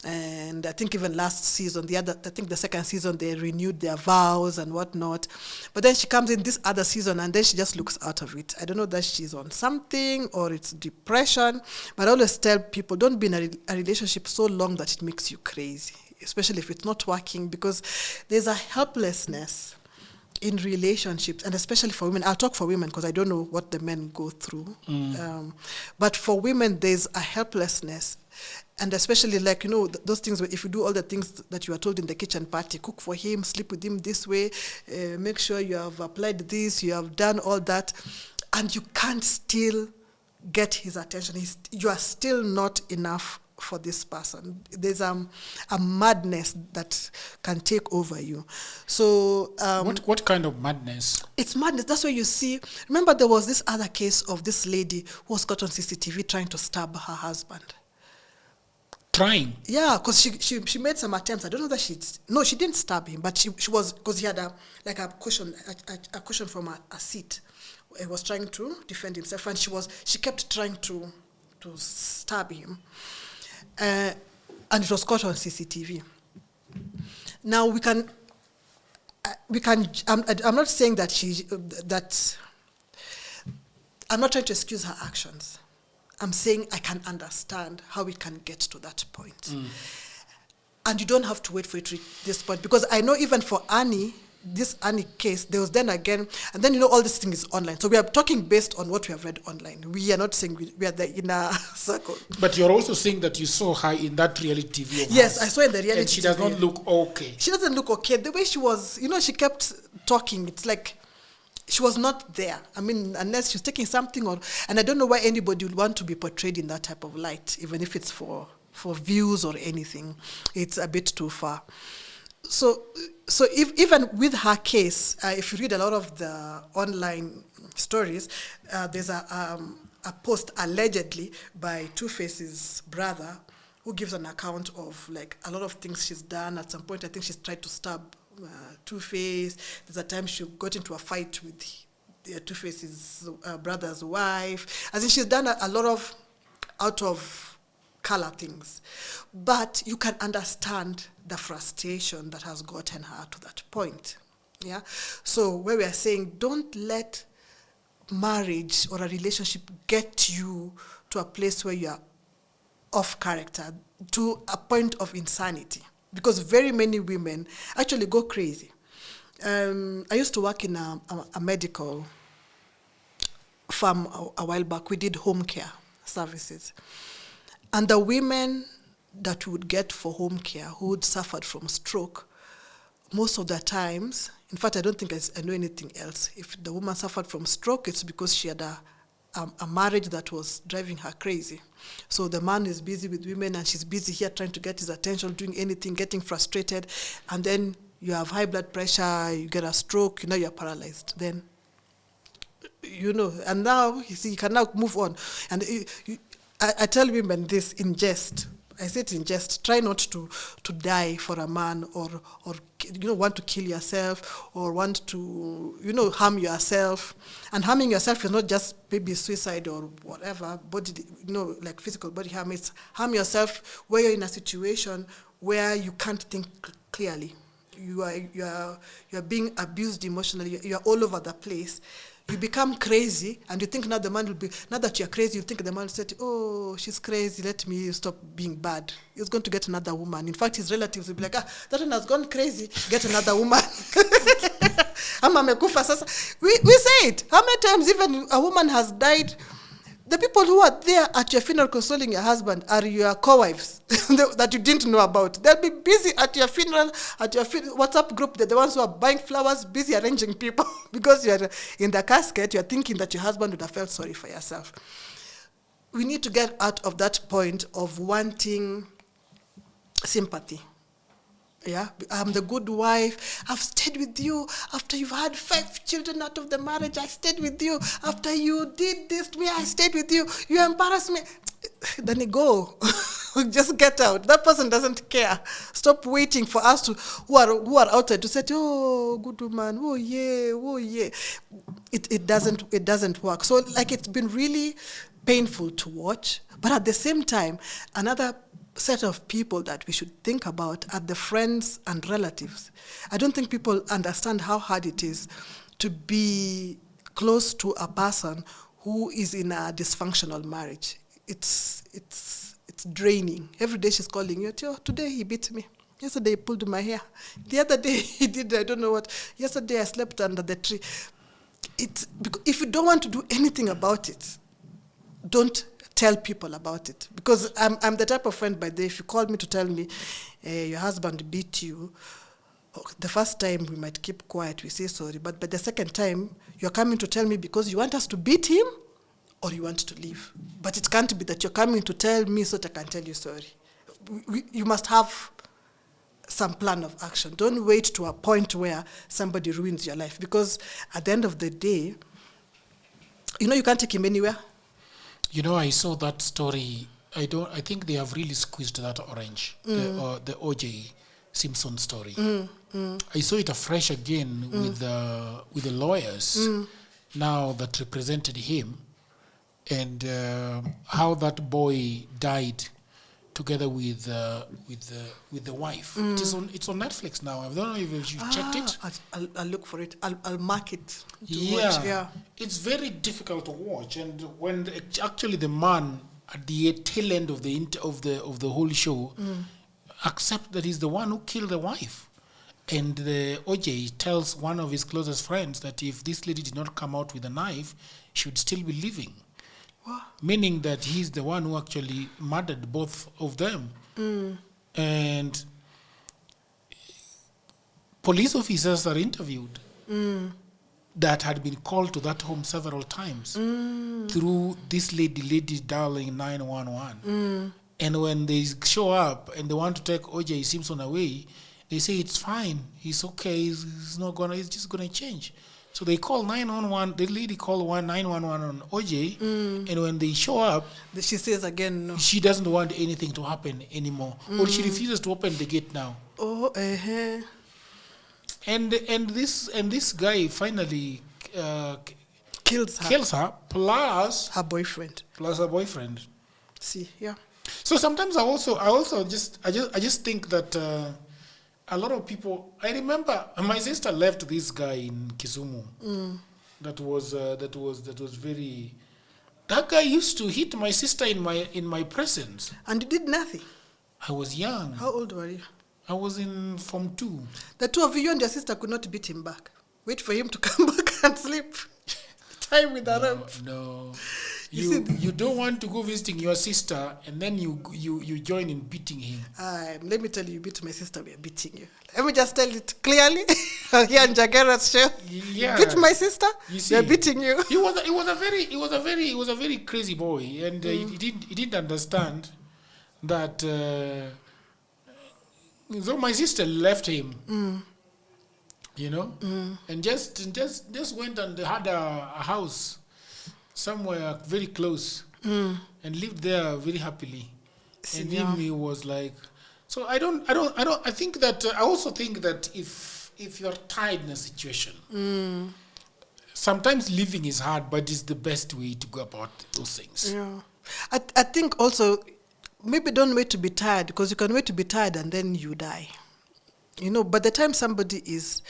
And I think even last season, I think the second season, they renewed their vows and whatnot. But then she comes in this other season, and then she just looks out of it. I don't know that she's on something or it's depression. But I always tell people, don't be in a relationship so long that it makes you crazy, especially if it's not working, because there's a helplessness in relationships, and especially for women. I'll talk for women because I don't know what the men go through. But for women, there's a helplessness. And especially, like, you know, those things where if you do all the things that you are told in the kitchen party, cook for him, sleep with him this way, make sure you have applied this, you have done all that, and you can't still get his attention. You are still not enough for this person. There's a madness that can take over you. So what kind of madness? It's madness. That's why you see. Remember, there was this other case of this lady who was caught on CCTV trying to stab her husband. Trying? Yeah, because she made some attempts. I don't know that she didn't stab him, but she was, because he had a cushion from a seat. He was trying to defend himself, and she kept trying to stab him. And it was caught on CCTV. Now we can. I'm not saying that I'm not trying to excuse her actions. I'm saying I can understand how we can get to that point. And you don't have to wait for it to reach this point, because I know even for Annie, this Annie case, there was then again, and then, you know, all this thing is online. So we are talking based on what we have read online. We are not saying we are the inner circle. But you're also saying that you saw her in that reality TV. Yes, I saw in the reality TV. And she does not look okay. She doesn't look okay. The way she was, you know, she kept talking. It's like she was not there. I mean, unless she's taking something and I don't know why anybody would want to be portrayed in that type of light, even if it's for views or anything. It's a bit too far. So even with her case, if you read a lot of the online stories, there's a post allegedly by Two-Face's brother who gives an account of, like, a lot of things she's done. At some point, I think she's tried to stab Two-Face. There's a time she got into a fight with Two-Face's brother's wife. I think she's done a lot of out of color things. But you can understand the frustration that has gotten her to that point. Yeah. So where we are saying, don't let marriage or a relationship get you to a place where you are off character, to a point of insanity. Because very many women actually go crazy. I used to work in a medical firm a while back. We did home care services. And the women that we would get for home care who had suffered from stroke, most of the times, in fact, I don't think I know anything else. If the woman suffered from stroke, it's because she had a marriage that was driving her crazy. So the man is busy with women and she's busy here trying to get his attention, doing anything, getting frustrated. And then you have high blood pressure, you get a stroke, you're paralyzed. Then, and now, you see, you can now move on. And I tell women this in jest. I say it in jest. Try not to die for a man or want to kill yourself or want to, harm yourself. And harming yourself is not just maybe suicide or whatever, body, like physical body harm. It's harm yourself where you're in a situation where you can't think clearly. You are being abused emotionally. You're all over the place. You become crazy, and you think now the man will be, now that you're crazy, you think the man will say, oh, she's crazy, let me stop being bad. He's going to get another woman. In fact, his relatives will be like, that one has gone crazy, get another woman. We say it. How many times even a woman has died, the people who are there at your funeral consoling your husband are your co-wives that you didn't know about. They'll be busy at your funeral, at your WhatsApp group. They're the ones who are buying flowers, busy arranging people. Because you're in the casket, you're thinking that your husband would have felt sorry for yourself. We need to get out of that point of wanting sympathy. Yeah, I'm the good wife. I've stayed with you after you've had 5 children out of the marriage. I stayed with you after you did this to me. I stayed with you. You embarrassed me. Then you go. Just get out. That person doesn't care. Stop waiting for us to who are outside to say, oh, good woman. Oh yeah. It doesn't work. So it's been really painful to watch. But at the same time, another set of people that we should think about are the friends and relatives. I don't think people understand how hard it is to be close to a person who is in a dysfunctional marriage. It's draining. Every day she's calling you, today he beat me. Yesterday he pulled my hair. The other day he did, I don't know what. Yesterday I slept under the tree. If you don't want to do anything about it, don't tell people about it. Because I'm the type of friend, by the way, if you call me to tell me your husband beat you, the first time we might keep quiet, we say sorry. But by the second time, you're coming to tell me because you want us to beat him or you want to leave. But it can't be that you're coming to tell me so that I can tell you sorry. You must have some plan of action. Don't wait to a point where somebody ruins your life. Because at the end of the day, you can't take him anywhere. I saw that story. I think they have really squeezed that orange, the O.J. Simpson story. I saw it afresh again with the lawyers now that represented him, and how that boy died together with the wife. It's on Netflix now. I don't know if you checked it. I'll look for it. I'll mark it to watch. Yeah, it's very difficult to watch. And when actually the man at the tail end of the whole show accept that he's the one who killed the wife, and the OJ tells one of his closest friends that if this lady did not come out with a knife, she would still be living. What? Meaning that he's the one who actually murdered both of them. And police officers are interviewed that had been called to that home several times through this lady dialing 911. And when they show up and they want to take O.J. Simpson away, they say it's fine, he's okay, he's just gonna change. So they call 911. The lady called 911 on O.J. And when they show up, she says again no. She doesn't want anything to happen anymore, or she refuses to open the gate now. And this guy finally kills her plus her boyfriend. See, yeah. So sometimes I just think that a lot of people. I remember my sister left this guy in Kisumu. That was very. That guy used to hit my sister in my presence. And you did nothing. I was young. How old were you? I was in Form 2. The two of you and your sister could not beat him back. Wait for him to come back and sleep. Time with a rope. No. You don't want to go visiting your sister, and then you join in beating him. Let me tell you, you beat my sister, we are beating you. Let me just tell it clearly. Here on Jagero's show, Yeah. beat my sister, we are beating you. He was a very crazy boy, and he didn't understand that. So my sister left him, and just went and had a house somewhere very close, and lived there very happily. And he was like, so I think that I also think that if you're tied in a situation, sometimes living is hard, but it's the best way to go about those things. Yeah, I think also maybe don't wait to be tired, because you can wait to be tired and then you die. By the time somebody is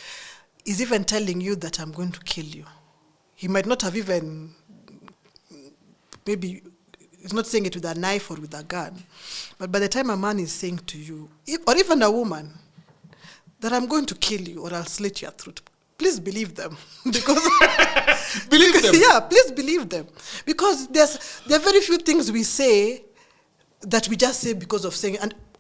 even telling you that I'm going to kill you, he might not have even, maybe he's not saying it with a knife or with a gun, but by the time a man is saying to you, or even a woman, that I'm going to kill you or I'll slit your throat, please believe them. Because Believe them. Yeah, please believe them. Because there are very few things we say that we just say because of saying.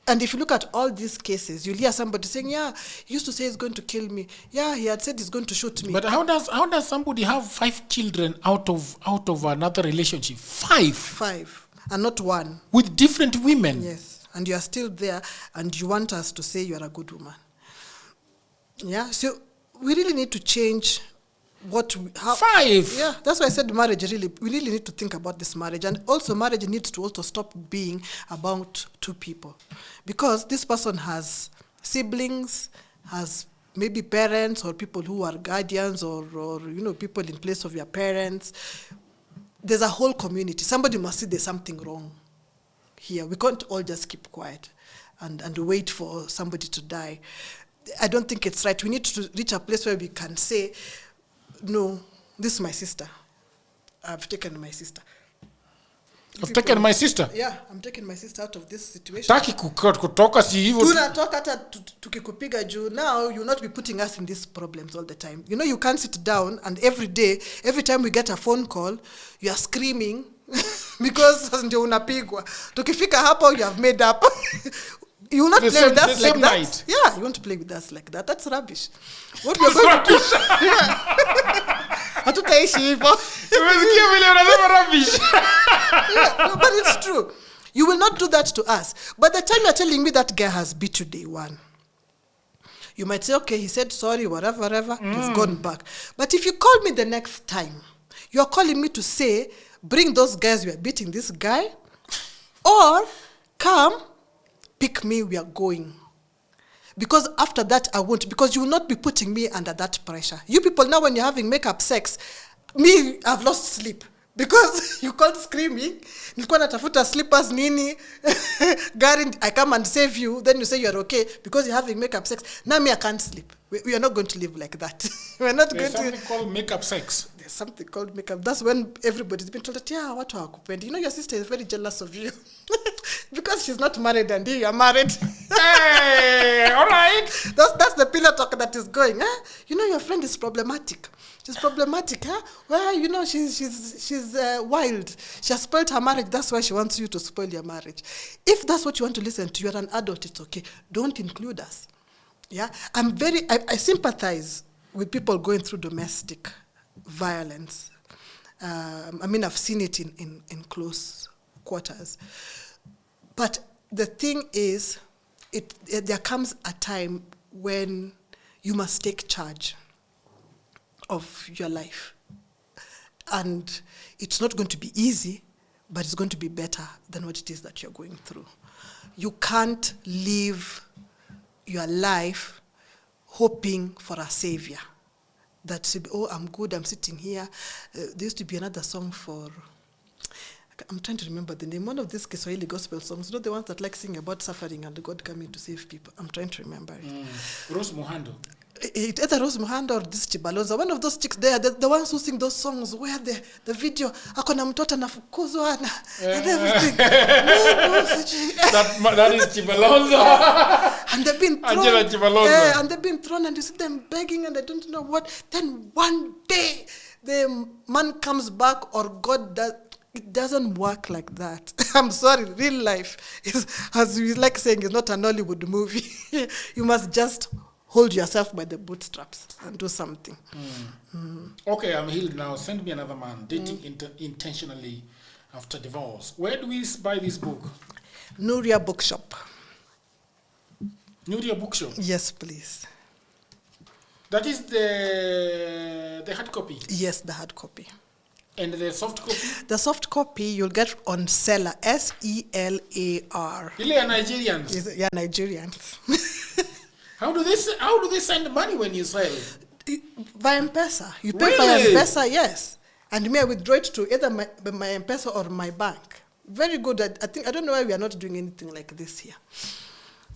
And if you look at all these cases, you'll hear somebody saying, yeah, he used to say he's going to kill me. Yeah, he had said he's going to shoot me. But how does somebody have 5 children out of another relationship? 5. 5, and not 1. With different women. Yes, and you are still there, and you want us to say you are a good woman. Yeah, so we really need to change what we have. 5. Yeah, that's why I said marriage. We really need to think about this marriage, and also marriage needs to also stop being about 2 people, because this person has siblings, has maybe parents or people who are guardians, or people in place of your parents. There's a whole community. Somebody must see there's something wrong here. We can't all just keep quiet and wait for somebody to die. I don't think it's right. We need to reach a place where we can say, no, this is my sister. I've taken my sister. I've taken my sister? Yeah, I'm taking my sister out of this situation. Taki kutoka si hivyo. Tunatoka hata tukikupiga juu. Now you'll not be putting us in these problems all the time. You can't sit down and every time we get a phone call, you are screaming because ndio unapigwa. Tukifika hapo, you have made up. You will not play with us like that. Night. Yeah, you won't play with us like that. That's rubbish. What we are going to do? Hatutaishi hivyo. Umesikia vile unasema rubbish. No, but it's true. You will not do that to us. But the time you're telling me that guy has beat you day 1, you might say, okay, he said sorry, whatever, he's gone back. But if you call me the next time, you're calling me to say, bring those guys, we are beating this guy, or come, pick me, we are going. Because after that, I won't. Because you will not be putting me under that pressure. You people now, when you're having makeup sex, me, I've lost sleep. Because you can't screaming. Nilikuwa natafuta slippers nini. Gary, I come and save you. Then you say you're okay because you're having makeup sex. Now me, I can't sleep. We are not going to live like that. We're not There's going to. something called makeup sex. There's something called makeup. That's when everybody's been told that, yeah, what hakupendi. Your sister is very jealous of you. Because she's not married and you are married. Hey, all right. That's the pillow talk that is going. Huh? Your friend is problematic. She's problematic, huh? Well, she's wild. She has spoiled her marriage. That's why she wants you to spoil your marriage. If that's what you want to listen to, you're an adult, it's okay. Don't include us. Yeah? I sympathize with people going through domestic violence. I've seen it in close quarters. But the thing is, there comes a time when you must take charge of your life. And it's not going to be easy, but it's going to be better than what it is that you're going through. You can't live your life hoping for a savior. That, I'm good, I'm sitting here. There used to be another song for, I'm trying to remember the name, one of these Kiswahili gospel songs, the ones that like sing about suffering and God coming to save people. I'm trying to remember it. Rose Muhando. It's either Rose Muhando or this Chibalonza. One of those chicks there, the ones who sing those songs where the video, akona mtoto nafukuzwa and everything. That is Chibalonza. And they've been thrown. Angela Chibalonza. And they've been thrown and you see them begging and I don't know what. Then one day, the man comes back or God does. It doesn't work like that. I'm sorry, real life is, as we like saying, is not an Hollywood movie. You must just hold yourself by the bootstraps and do something. Okay, I'm healed now. Send me another man. Dating intentionally after divorce. Where do we buy this book? Nuria Bookshop. Nuria Bookshop? Yes, please. That is the hard copy? Yes, the hard copy. And the soft copy? The soft copy you'll get on Seller, SELAR. Really, are Nigerians? Yeah, Nigerians. How do they send money when you sell? Via M-Pesa. You pay Really? via M-Pesa, yes. And you may withdraw it to either my M-Pesa or my bank. Very good. I don't know why we are not doing anything like this here.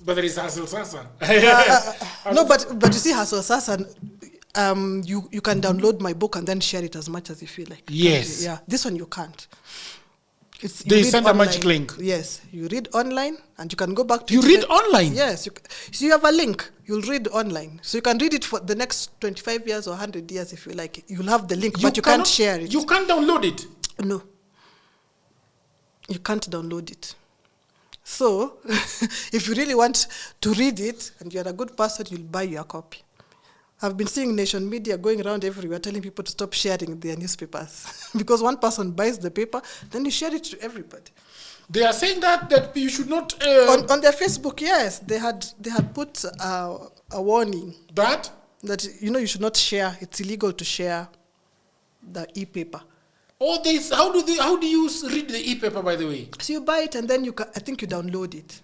But there is Hassel Sasa. No, but you see, Hassel Sasa, you can download my book and then share it as much as you feel like. Yes. Yeah. This one you can't. They send a magic link. Yes. You read online and you can go back to You read online? Yes. So you have a link. You'll read online. So you can read it for the next 25 years or 100 years if you like. You'll have the link, but you can't share it. You can't download it? No. You can't download it. So, if you really want to read it, and you're a good person, you'll buy your copy. I've been seeing Nation Media going around everywhere telling people to stop sharing their newspapers. Because one person buys the paper, then you share it to everybody. They are saying that you should not... On their Facebook, yes. They had put a warning. That you should not share. It's illegal to share the e-paper. Oh, how do you read the e-paper, by the way? So you buy it and then I think you download it.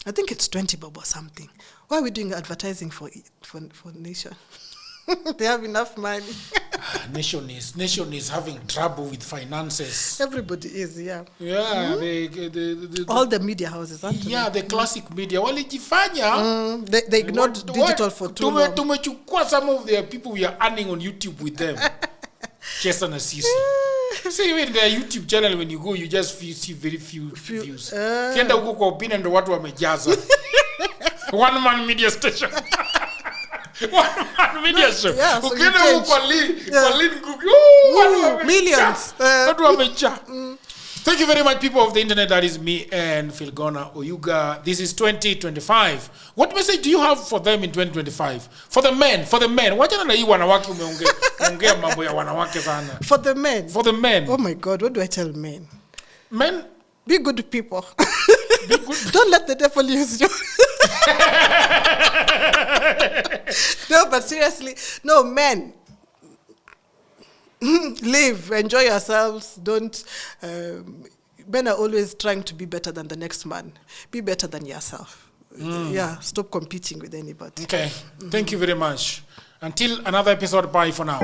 I think it's 20 bob or something. Why are we doing advertising for Nation? They have enough money. Nation is having trouble with finances. Everybody is, yeah. Yeah, all the media houses. Yeah, the classic media. Walijifanya. They ignored digital for too long. Tumechukua some of the people we are earning on YouTube with them. Chesa na sisi. See, with the YouTube channel, when you go, you just see very few views. Kienda huko kwa opinion ndo watu wamejaza. One man media station. One man media show. Yeah, so ukienda huko kwa link, millions. Watu wamejaa. Thank you very much, people of the internet. That is me and Felgonah Oyuga. This is 2025. What message do you have for them in 2025? For the men. Wachana na hii wanawake umeongea mambo ya wanawake sana. For the men. For the men. Oh my God, what do I tell men? Men, be good people. Be good. Don't let the devil use you. No, but seriously, no, men. Live, enjoy yourselves. Don't. Men are always trying to be better than the next man. Be better than yourself. Yeah, stop competing with anybody. Okay, thank you very much. Until another episode, bye for now.